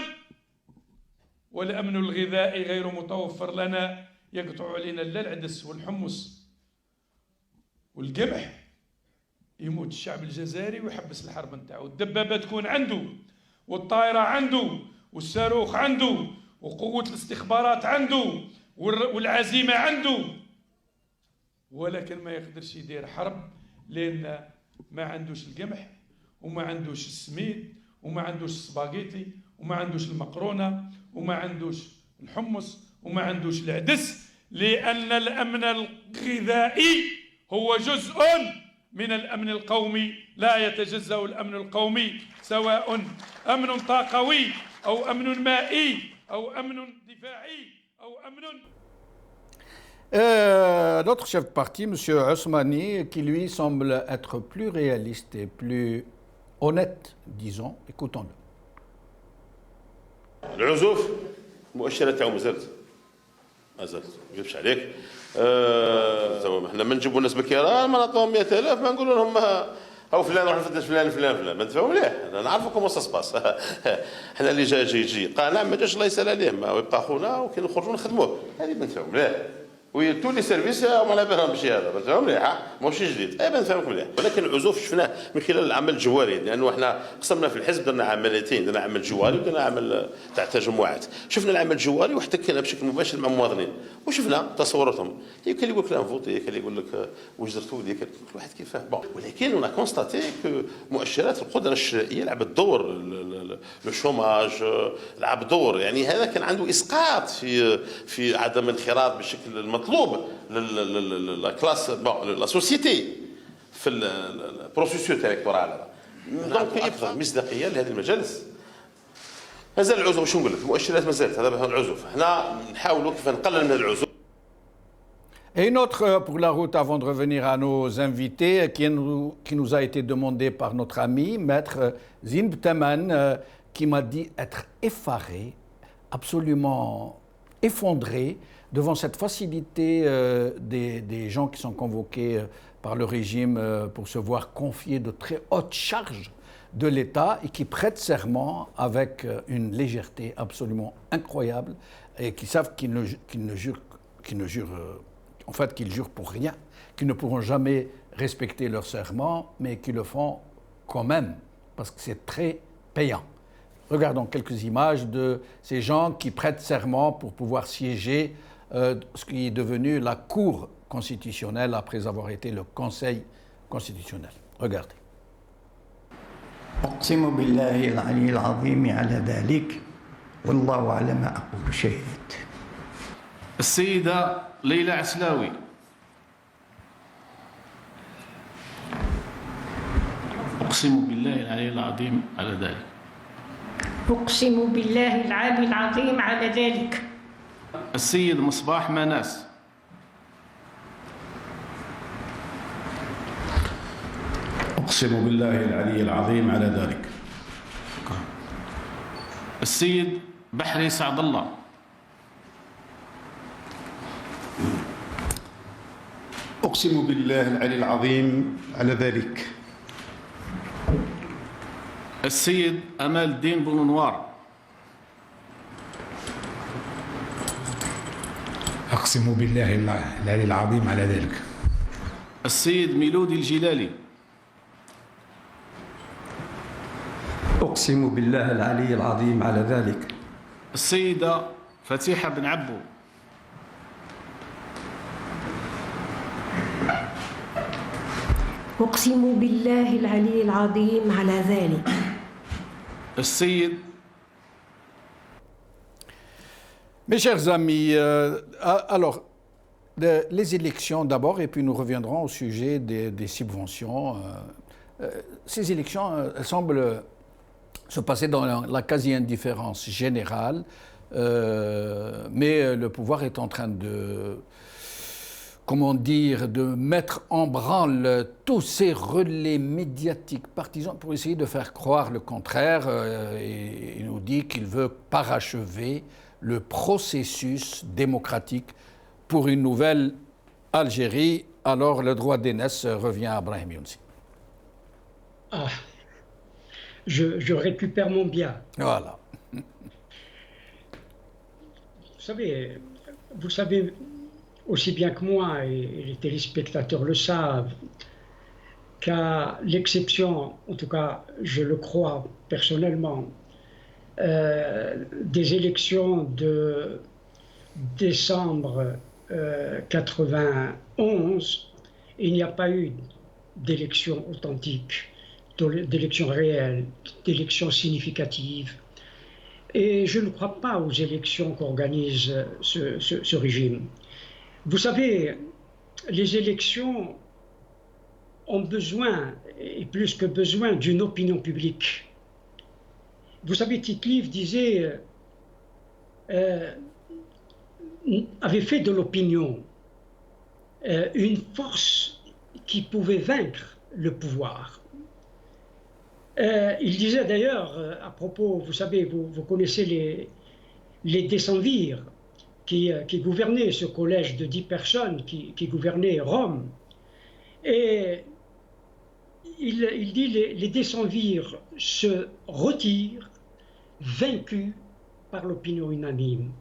والأمن الغذائي غير متوفر لنا، يقطع علينا العدس والحمص والقمح، يموت الشعب الجزائري ويحبس الحرب نتاعو. الدبابة تكون عنده، والطائرة عنده، والصاروخ عنده، وقوة الاستخبارات عنده، والعزيمة عنده، ولكن ما يقدرش يدير حرب لأن ما عندوش القمح وما عندوش السميد وما عندوش السباغيتي وما عندوش المقرونة وما عندوش الحمص وما عندوش العدس، لأن الأمن الغذائي هو جزء من الأمن القومي، لا يتجزأ الأمن القومي، سواء أمن طاقوي أو أمن مائي أو أمن دفاعي أو أمن. L'autre chef de parti, M. Ousmani, qui lui semble être plus réaliste et plus honnête, disons. Écoutons-le. العزوف المؤشرات تاعو مازالت ما نكذبش عليك. احنا ما نجيبوا الناس بكيران ما نعطوهم 100,000 ما نقولوا لهم هاو فلان روح نفتش فلان ما نتفاهموا مليح. انا نعرفوا كومون سا سباس. احنا اللي يجي قانع ما جاش الله يسال عليه، ما يبقى خونا وكي نخرجوا نخدموه، هذه ما نتفاهموا مليح. وي تو لي سيرفيس ما على بالهم بشي هذا ما نتفاهموا مليح، ماشي جديد. ما نفهمك مليح. ولكن العزوف شفناه من خلال العمل الجواري، لانه احنا قسمنا في الحزب درنا عمليتين، درنا عمل جواري ودرنا عمل تاع تجمعات. شفنا العمل الجواري واحتكينا بشكل مباشر مع المواطنين وشفنا تصوراتهم. كاين اللي يقول لك لا نفوتي، كاين اللي يقول لك واش درتوا لي، كل واحد كيفاه. ولكن انا كونستاتي كو مؤشرات القدره الشرائيه لعبت دور، لو شوماج لعب دور، يعني هذا كان عنده اسقاط في عدم الانخراط بالشكل المطلوب لا كلاس لا سوسيتي في البروسيسور الالكتورال هذا. دونك يفضل مصداقيه لهذه المجالس. مازال العزوف، شنو نقول لك، المؤشرات مازالت، هذا العزوف حنا نحاولوا كيف نقلل من العزوف. Et une autre pour la route avant de revenir à nos invités qui nous a été demandé par notre ami, maître Zine Bteman, qui m'a dit être effaré, absolument effondré devant cette facilité des gens qui sont convoqués par le régime pour se voir confier de très hautes charges de l'État et qui prêtent serment avec une légèreté absolument incroyable et qui savent qu'ils jurent pour rien, qu'ils ne pourront jamais respecter leur serment, mais qui le font quand même, parce que c'est très payant. Regardons quelques images de ces gens qui prêtent serment pour pouvoir siéger ce qui est devenu la Cour constitutionnelle après avoir été le Conseil constitutionnel. Regardez. أقسم بالله العلي العظيم على ذلك والله على ما أقول شهيد. السيدة ليلى عسلاوي. أقسم بالله العلي العظيم على ذلك. أقسم بالله العلي العظيم على ذلك. السيد مصباح مناس. أقسم بالله العلي العظيم على ذلك. السيد بحري سعد الله. أقسم بالله العلي العظيم على ذلك. السيد أمال الدين بن نوار. أقسم بالله العلي العظيم على ذلك. السيد ميلودي الجلالي. أقسم بالله العلي العظيم على ذلك. السيدة فتيحة بن عبو. أقسم بالله العلي العظيم على ذلك. السيد. Mes chers amis, alors, les élections d'abord, et puis nous reviendrons au sujet des subventions. Ces élections, elles semblent se passer dans la quasi-indifférence générale, mais le pouvoir est en train de, comment dire, de mettre en branle tous ces relais médiatiques partisans pour essayer de faire croire le contraire. Et il nous dit qu'il veut parachever le processus démocratique pour une nouvelle Algérie. Alors le droit d'aînesse revient à Brahim Younsi. Ah, je récupère mon bien. Voilà. Vous savez aussi bien que moi, et les téléspectateurs le savent, qu'à l'exception, en tout cas je le crois personnellement, des élections de décembre 91, il n'y a pas eu d'élection authentique, d'élection réelle, d'élection significative. Et je ne crois pas aux élections qu'organise ce régime. Vous savez, les élections ont besoin, et plus que besoin, d'une opinion publique. Vous savez, Tite-Live disait, avait fait de l'opinion une force qui pouvait vaincre le pouvoir. Il disait d'ailleurs, à propos, vous savez, vous connaissez les décemvirs qui gouvernaient ce collège de 10 personnes qui gouvernaient Rome. Et il dit les décemvirs se retirent vaincus par l'opinion unanime.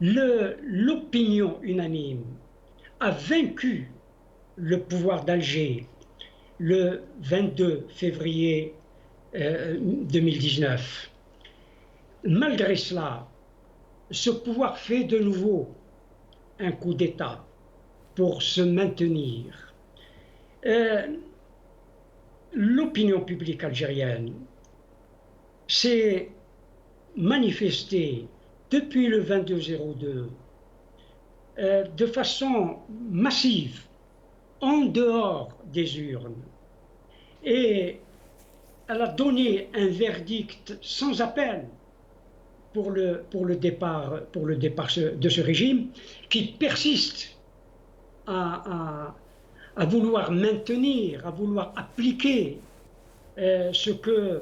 L'opinion unanime a vaincu le pouvoir d'Alger le 22 février 2019. Malgré cela, ce pouvoir fait de nouveau un coup d'État pour se maintenir. L'opinion publique algérienne s'est manifestée depuis le 22-02 de façon massive en dehors des urnes, et elle a donné un verdict sans appel pour le départ de ce régime qui persiste à vouloir maintenir, à vouloir appliquer ce que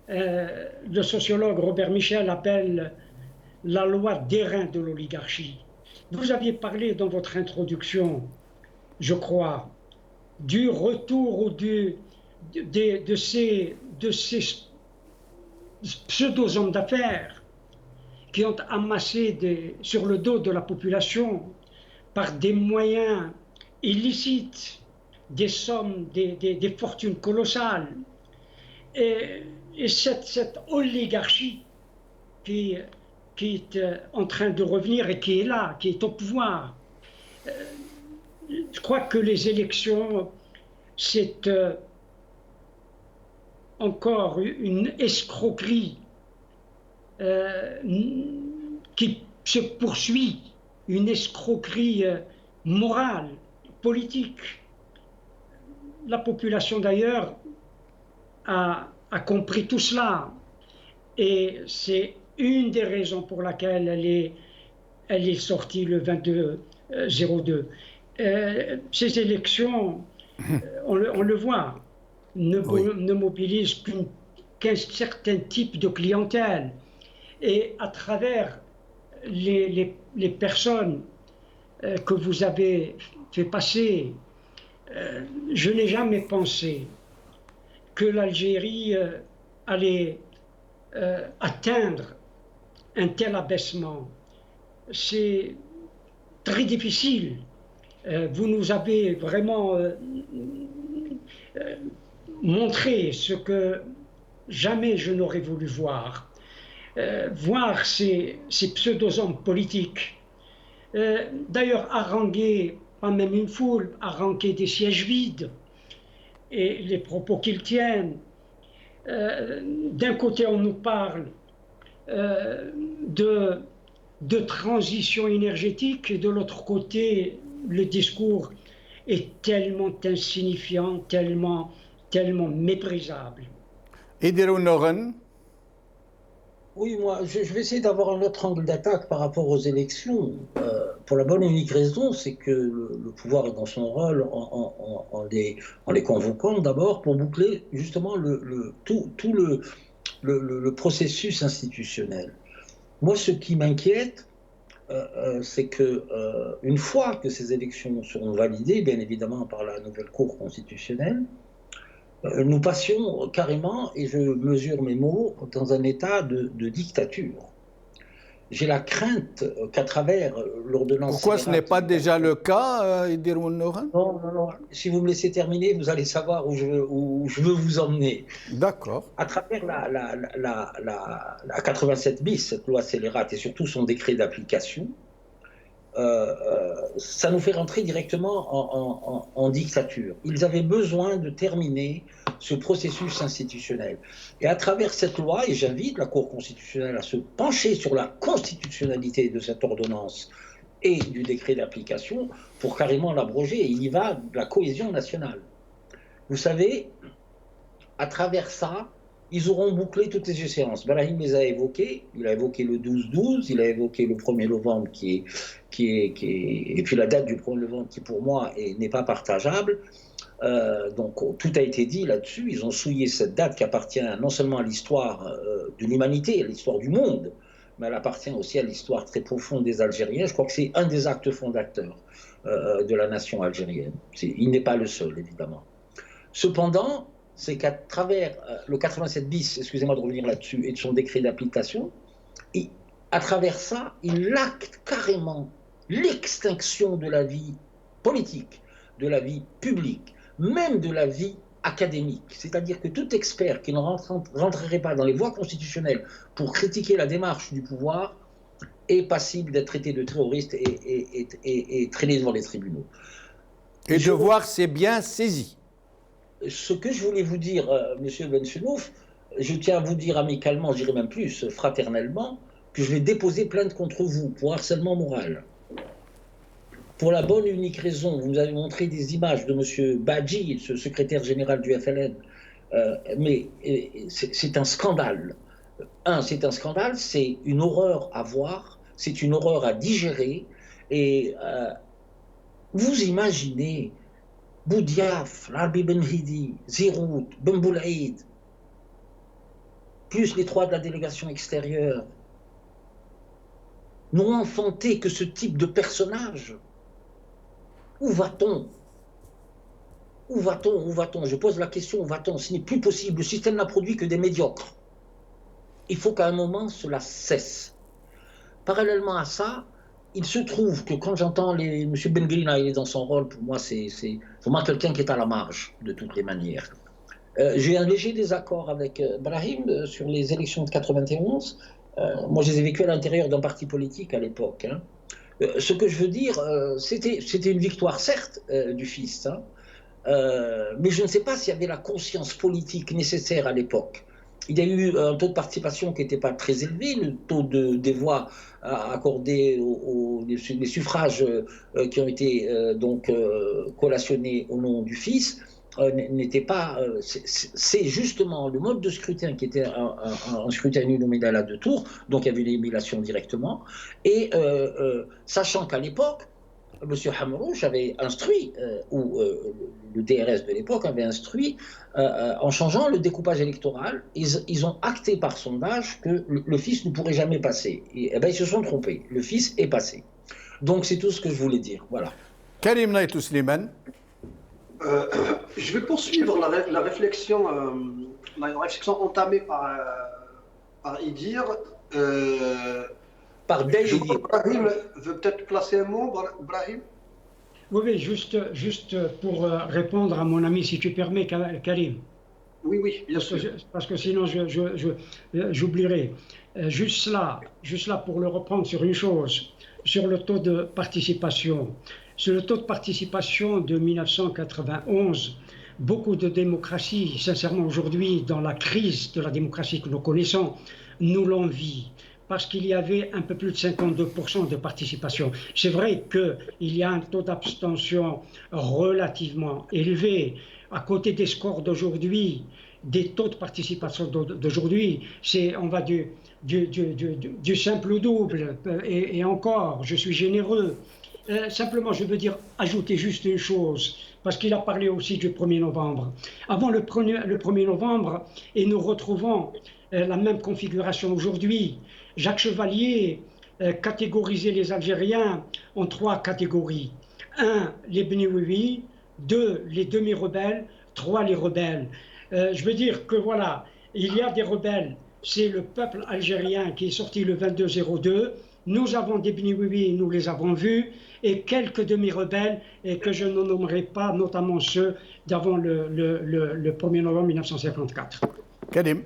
le sociologue Robert Michel appelle la loi d'airain de l'oligarchie. Vous aviez parlé dans votre introduction, je crois, du retour ou de ces pseudo-hommes d'affaires qui ont amassé sur le dos de la population par des moyens illicites des sommes, des fortunes colossales. Et cette oligarchie qui est en train de revenir et qui est là, qui est au pouvoir. Je crois que les élections, c'est encore une escroquerie qui se poursuit, une escroquerie morale, politique. La population d'ailleurs a compris tout cela et c'est une des raisons pour laquelle elle est sortie le 22-02. Ces élections, on le voit, ne mobilisent qu'un certain type de clientèle. Et à travers les personnes que vous avez fait passer, je n'ai jamais pensé que l'Algérie allait atteindre un tel abaissement. C'est très difficile. Vous nous avez vraiment montré ce que jamais je n'aurais voulu voir. Voir ces pseudo-hommes politiques, d'ailleurs haranguer, pas même une foule, haranguer des sièges vides, et les propos qu'ils tiennent. D'un côté, on nous parle de transition énergétique, et de l'autre côté, le discours est tellement insignifiant, tellement méprisable. Idirou Noren. Oui, moi, je vais essayer d'avoir un autre angle d'attaque par rapport aux élections. Pour la bonne et unique raison, c'est que le pouvoir est dans son rôle en les convoquant d'abord pour boucler justement tout le processus institutionnel. Moi, ce qui m'inquiète, c'est que une fois que ces élections seront validées, bien évidemment par la nouvelle Cour constitutionnelle, nous passions carrément, et je mesure mes mots, dans un état de dictature. J'ai la crainte qu'à travers l'ordonnance... Pourquoi ce n'est pas déjà le cas, Idirou Noren ? Non. Si vous me laissez terminer, vous allez savoir où je veux vous emmener. D'accord. À travers la 87 bis, cette loi scélérate, et surtout son décret d'application, ça nous fait rentrer directement en dictature. Ils avaient besoin de terminer ce processus institutionnel. Et à travers cette loi, et j'invite la Cour constitutionnelle à se pencher sur la constitutionnalité de cette ordonnance et du décret d'application pour carrément l'abroger. Il y va de la cohésion nationale. Vous savez, à travers ça, ils auront bouclé toutes les échéances. Brahim les a évoquées. Il a évoqué le 12-12, il a évoqué le 1er novembre et puis la date du 1er novembre qui pour moi n'est pas partageable. Donc tout a été dit là-dessus. Ils ont souillé cette date qui appartient non seulement à l'histoire de l'humanité, à l'histoire du monde, mais elle appartient aussi à l'histoire très profonde des Algériens. Je crois que c'est un des actes fondateurs de la nation algérienne. Il n'est pas le seul, évidemment. Cependant, c'est qu'à travers le 87 bis, excusez-moi de revenir là-dessus, et de son décret d'application, à travers ça, il acte carrément l'extinction de la vie politique, de la vie publique, même de la vie académique. C'est-à-dire que tout expert qui ne rentrerait pas dans les voies constitutionnelles pour critiquer la démarche du pouvoir est passible d'être traité de terroriste et traîné devant les tribunaux. Et de voir c'est bien saisi. Ce que je voulais vous dire, Monsieur Benchenouf, je tiens à vous dire amicalement, je dirais même plus, fraternellement, que je vais déposer plainte contre vous pour harcèlement moral. Pour la bonne et unique raison, vous nous avez montré des images de M. Badji, ce secrétaire général du FLN, mais c'est un scandale. C'est un scandale, c'est une horreur à voir, c'est une horreur à digérer, et vous imaginez Boudiaf, Larbi Benhidi, Ziroud, Ben Boulaïd, plus les 3 de la délégation extérieure, n'ont enfanté que ce type de personnage. Où va-t-on? où va-t-on? Où va-t-on? Je pose la question, où va-t-on? Ce n'est plus possible. Le système n'a produit que des médiocres. Il faut qu'à un moment, cela cesse. Parallèlement à ça, il se trouve que quand j'entends M. Bengrina, il est dans son rôle, pour moi, c'est vraiment quelqu'un qui est à la marge, de toutes les manières. J'ai un léger désaccord avec Brahim sur les élections de 91. Moi, je les ai vécues à l'intérieur d'un parti politique à l'époque. Hein. Ce que je veux dire, c'était une victoire, certes, du FIS, hein, mais je ne sais pas s'il y avait la conscience politique nécessaire à l'époque. Il y a eu un taux de participation qui n'était pas très élevé, le taux des voix accordées les suffrages qui ont été collationnés au nom du FIS n'était pas. C'est justement le mode de scrutin qui était un scrutin uninominal à 2 tours, donc il y avait l'élimination directement, et sachant qu'à l'époque, M. Hamrouche avait instruit, ou le DRS de l'époque avait instruit, en changeant le découpage électoral, ils ont acté par sondage que le FIS ne pourrait jamais passer. Et ben, ils se sont trompés. Le FIS est passé. Donc c'est tout ce que je voulais dire. Voilà. Karim Naïtou Slimane. Je vais poursuivre la réflexion entamée par Idir. Par Daïdir. Brahim veut peut-être placer un mot, Brahim? Oui, juste pour répondre à mon ami, si tu permets, Karim. Oui, bien sûr. Parce que sinon, j'oublierai. Juste là, pour le reprendre sur une chose, sur le taux de participation. Sur le taux de participation de 1991, beaucoup de démocraties, sincèrement aujourd'hui, dans la crise de la démocratie que nous connaissons, nous l'envient. Parce qu'il y avait un peu plus de 52% de participation. C'est vrai qu'il y a un taux d'abstention relativement élevé. À côté des scores d'aujourd'hui, des taux de participation d'aujourd'hui, on va du simple au double. Et encore, je suis généreux. Simplement, je veux dire, ajouter juste une chose, parce qu'il a parlé aussi du 1er novembre. Avant le 1er novembre, et nous retrouvons la même configuration aujourd'hui, Jacques Chevalier catégorisait les Algériens en 3 catégories. 1, les Beniwiwi, 2, les demi-rebelles, 3, les rebelles. Je veux dire que voilà, il y a des rebelles, c'est le peuple algérien qui est sorti le 22-02, nous avons des Beniwiwi, nous les avons vus, et quelques demi-rebelles, et que je ne nommerai pas, notamment ceux d'avant le 1er novembre 1954. Karim.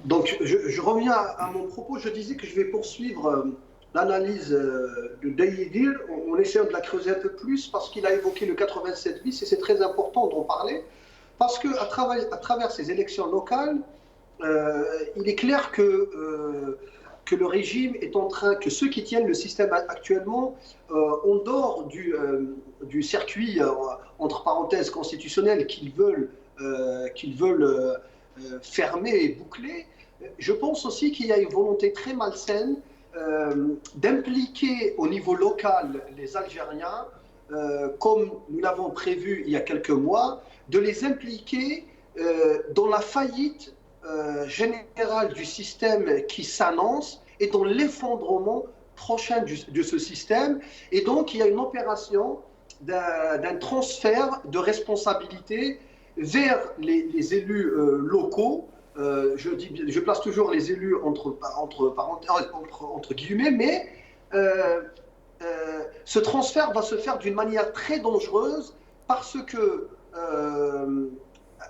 Donc, je reviens à mon propos. Je disais que je vais poursuivre l'analyse de Daïdir en essayant de la creuser un peu plus, parce qu'il a évoqué le 87 bis, et c'est très important d'en parler, parce qu'à travers ces élections locales, il est clair que le régime est en train, que ceux qui tiennent le système actuellement, en dehors du circuit, entre parenthèses, constitutionnel qu'ils veulent fermer et boucler, je pense aussi qu'il y a une volonté très malsaine d'impliquer au niveau local les Algériens, comme nous l'avons prévu il y a quelques mois, de les impliquer dans la faillite générale du système qui s'annonce et dans l'effondrement prochain de ce système. Et donc, il y a une opération d'un transfert de responsabilité vers les élus locaux. Je place toujours les élus entre guillemets, mais ce transfert va se faire d'une manière très dangereuse, parce que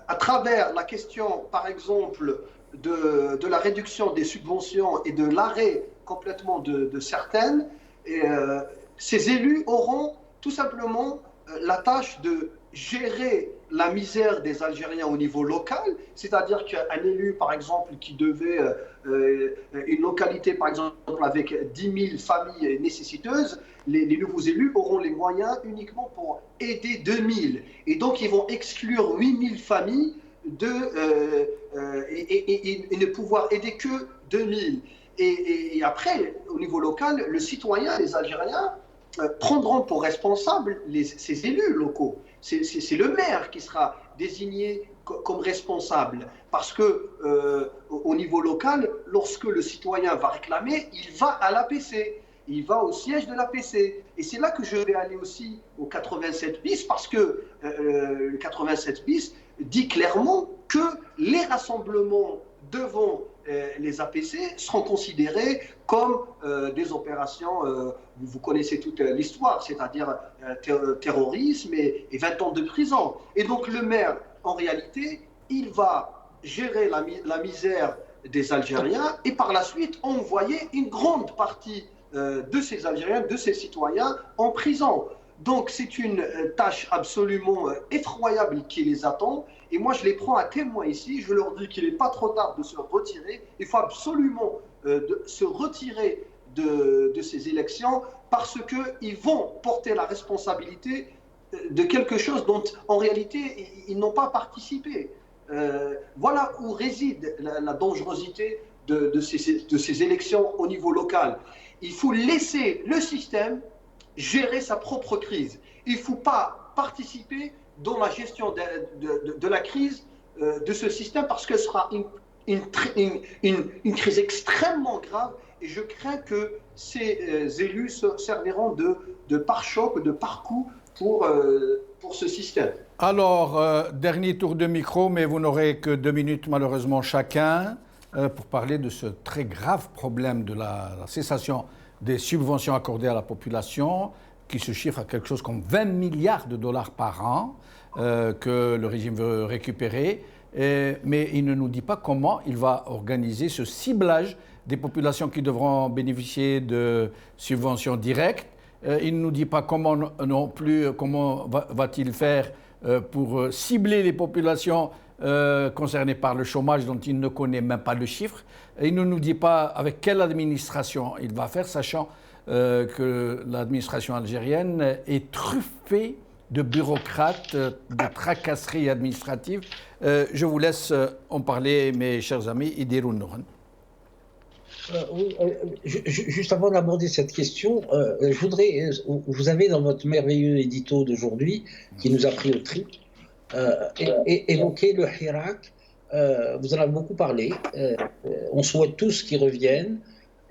à travers la question, par exemple, de la réduction des subventions et de l'arrêt complètement de certaines, ces élus auront tout simplement la tâche de gérer la misère des Algériens au niveau local, c'est-à-dire qu'un élu, par exemple, qui devait une localité, par exemple, avec 10 000 familles nécessiteuses, les nouveaux élus auront les moyens uniquement pour aider 2 000. Et donc, ils vont exclure 8 000 familles et ne pouvoir aider que 2 000. Et après, au niveau local, le citoyen, les Algériens, prendront pour responsable ces élus locaux. C'est le maire qui sera désigné comme responsable, parce que au niveau local, lorsque le citoyen va réclamer, il va à l'APC. il va au siège de l'APC. Et c'est là que je vais aller aussi au 87 bis, parce que le 87 bis dit clairement que les rassemblements devant les APC seront considérés comme des opérations, vous connaissez toute l'histoire, c'est-à-dire terrorisme et 20 ans de prison. Et donc le maire, en réalité, il va gérer la misère des Algériens et par la suite envoyer une grande partie de ces Algériens, de ces citoyens en prison. Donc c'est une tâche absolument effroyable qui les attend. Et moi, je les prends à témoin ici. Je leur dis qu'il n'est pas trop tard de se retirer. Il faut absolument se retirer de ces élections parce qu'ils vont porter la responsabilité de quelque chose dont, en réalité, ils n'ont pas participé. Voilà où réside la dangerosité de ces élections au niveau local. Il faut laisser le système gérer sa propre crise. Il ne faut pas participer dans la gestion de la crise de ce système parce que ce sera une crise extrêmement grave et je crains que ces élus serviront de pare-choc, de pare-coup pour ce système. Alors, dernier tour de micro, mais vous n'aurez que 2 minutes malheureusement chacun pour parler de ce très grave problème de la cessation des subventions accordées à la population qui se chiffre à quelque chose comme 20 milliards de dollars par an que le régime veut récupérer. Mais il ne nous dit pas comment il va organiser ce ciblage des populations qui devront bénéficier de subventions directes. Il ne nous dit pas comment non plus, comment va-t-il faire pour cibler les populations concernées par le chômage dont il ne connaît même pas le chiffre. Il ne nous dit pas avec quelle administration il va faire, sachant que l'administration algérienne est truffée de bureaucrates, de tracasseries administratives. Je vous laisse en parler, mes chers amis. Idirou Nouran. Oui, juste avant d'aborder cette question, je voudrais, vous avez dans votre merveilleux édito d'aujourd'hui, qui nous a pris au trip, évoqué le Hirak. Vous en avez beaucoup parlé. On souhaite tous qu'il revienne,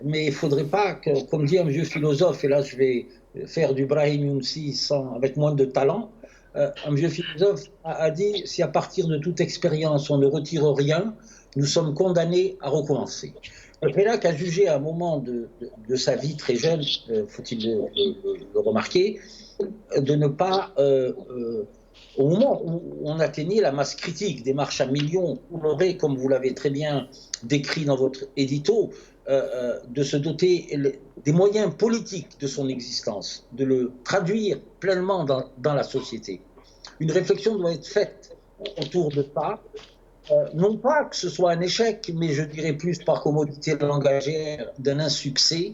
mais il ne faudrait pas, comme dit un vieux philosophe, et là je vais faire du Brahim Younsi avec moins de talent, un vieux philosophe a dit, si à partir de toute expérience on ne retire rien, nous sommes condamnés à recommencer. Le Hirak a jugé à un moment de sa vie très jeune, faut-il le remarquer, de ne pas, au moment où on atteignait la masse critique des marches à millions, on aurait, comme vous l'avez très bien décrit dans votre édito, de se doter des moyens politiques de son existence, de le traduire pleinement dans la société. Une réflexion doit être faite autour de ça. Non pas que ce soit un échec, mais je dirais plus par commodité langagère d'un insuccès.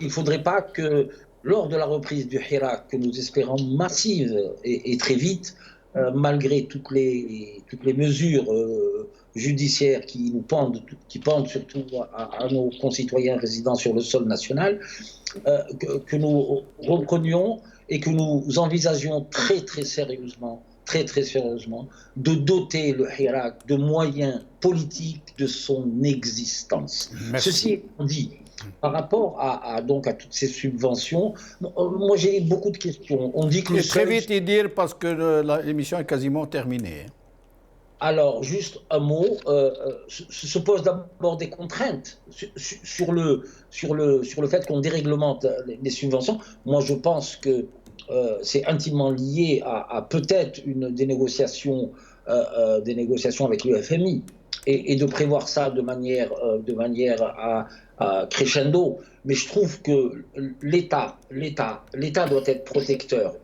Il ne faudrait pas que, lors de la reprise du Hirak, que nous espérons massive et très vite, malgré toutes les mesures judiciaires qui nous pendent, qui pendent surtout à nos concitoyens résidant sur le sol national, que nous reprenions et que nous envisagions très sérieusement de doter le Hirak de moyens politiques de son existence. Merci. Ceci étant dit, par rapport à toutes ces subventions, moi j'ai beaucoup de questions. On dit que très vite y dire parce que l'émission est quasiment terminée. Alors, juste un mot, se pose d'abord des contraintes sur le fait qu'on déréglemente les subventions. Moi, je pense que c'est intimement lié à peut-être des négociations avec le FMI et de prévoir ça de manière à crescendo. Mais je trouve que l'État doit être protecteur.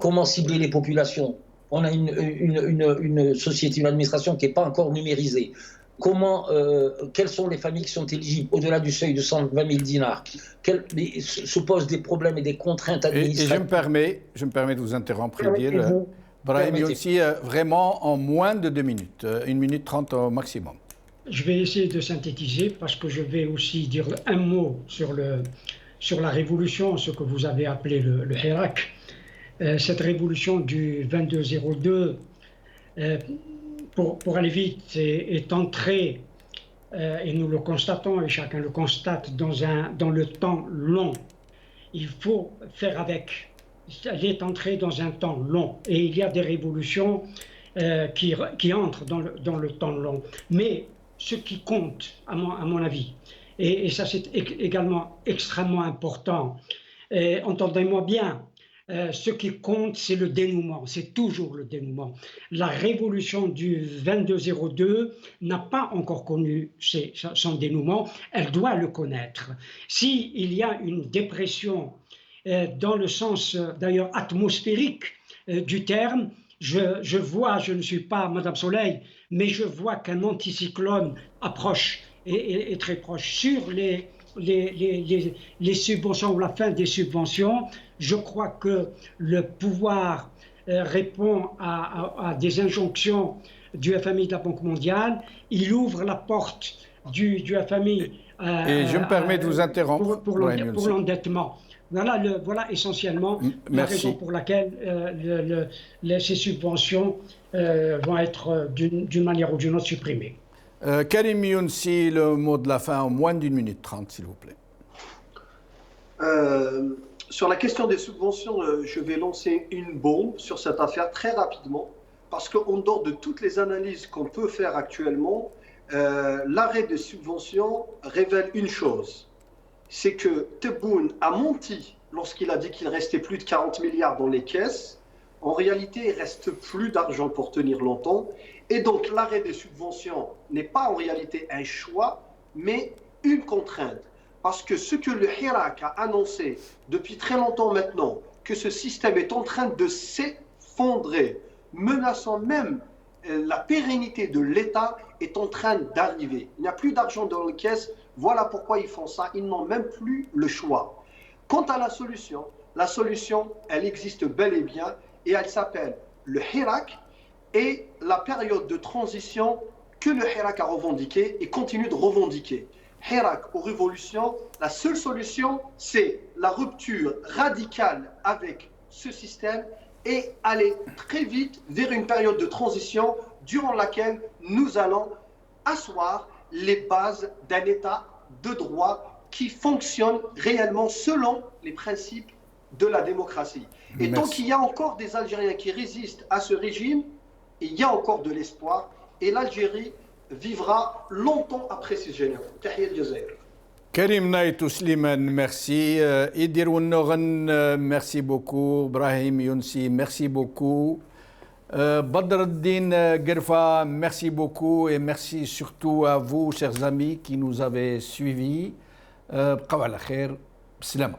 Comment cibler les populations ? On a une société, une administration qui n'est pas encore numérisée. Quelles sont les familles qui sont éligibles au-delà du seuil de 120 000 dinars? Se posent des problèmes et des contraintes administratives. Et je me permets de vous interrompre et dire, Brahim Younsi, vraiment en moins de 2 minutes, 1 minute 30 au maximum. Je vais essayer de synthétiser parce que je vais aussi dire un mot sur la révolution, ce que vous avez appelé le Hirak. Cette révolution du 22-02, pour aller vite, est entrée, et nous le constatons, et chacun le constate, dans le temps long il faut faire avec. Elle est entrée dans un temps long et il y a des révolutions qui entrent dans le temps long. Mais ce qui compte, à mon avis, et ça c'est également extrêmement important, entendez-moi bien, ce qui compte c'est le dénouement, c'est toujours le dénouement. La révolution du 22-02 n'a pas encore connu son dénouement, elle doit le connaître. S'il y a une dépression dans le sens d'ailleurs atmosphérique du terme, je vois, je ne suis pas Madame Soleil, mais je vois qu'un anticyclone approche et très proche. Sur les subventions ou la fin des subventions, je crois que le pouvoir répond à des injonctions du FMI de la Banque mondiale. Il ouvre la porte du FMI et je me permets de vous interrompre pour l'endettement. Voilà essentiellement la raison pour laquelle ces subventions vont être d'une manière ou d'une autre supprimées. Karim Younsi, le mot de la fin en moins d'1 minute 30, s'il vous plaît. Sur la question des subventions, je vais lancer une bombe sur cette affaire très rapidement, parce qu'en dehors de toutes les analyses qu'on peut faire actuellement, l'arrêt des subventions révèle une chose. C'est que Tebboune a menti lorsqu'il a dit qu'il restait plus de 40 milliards dans les caisses. En réalité, il reste plus d'argent pour tenir longtemps. Et donc, l'arrêt des subventions n'est pas en réalité un choix, mais une contrainte. Parce que ce que le Hirak a annoncé depuis très longtemps maintenant, que ce système est en train de s'effondrer, menaçant même la pérennité de l'État, est en train d'arriver. Il n'y a plus d'argent dans les caisses. Voilà pourquoi ils font ça. Ils n'ont même plus le choix. Quant à la solution, elle existe bel et bien et elle s'appelle le Hirak et la période de transition que le Hirak a revendiqué et continue de revendiquer. Hirak aux révolutions, la seule solution, c'est la rupture radicale avec ce système et aller très vite vers une période de transition durant laquelle nous allons asseoir les bases d'un État de droit qui fonctionne réellement selon les principes de la démocratie. Et Merci. Tant qu'il y a encore des Algériens qui résistent à ce régime, il y a encore de l'espoir et l'Algérie vivra longtemps après ces généraux. Tahia al-Jazair. Karim Naïtou Slimane, merci. Idir Wonnogan, merci beaucoup. Brahim Younsi, merci beaucoup. Badreddine Gerfa, merci beaucoup et merci surtout à vous, chers amis, qui nous avez suivis. Bqaw ala khair. Bislama.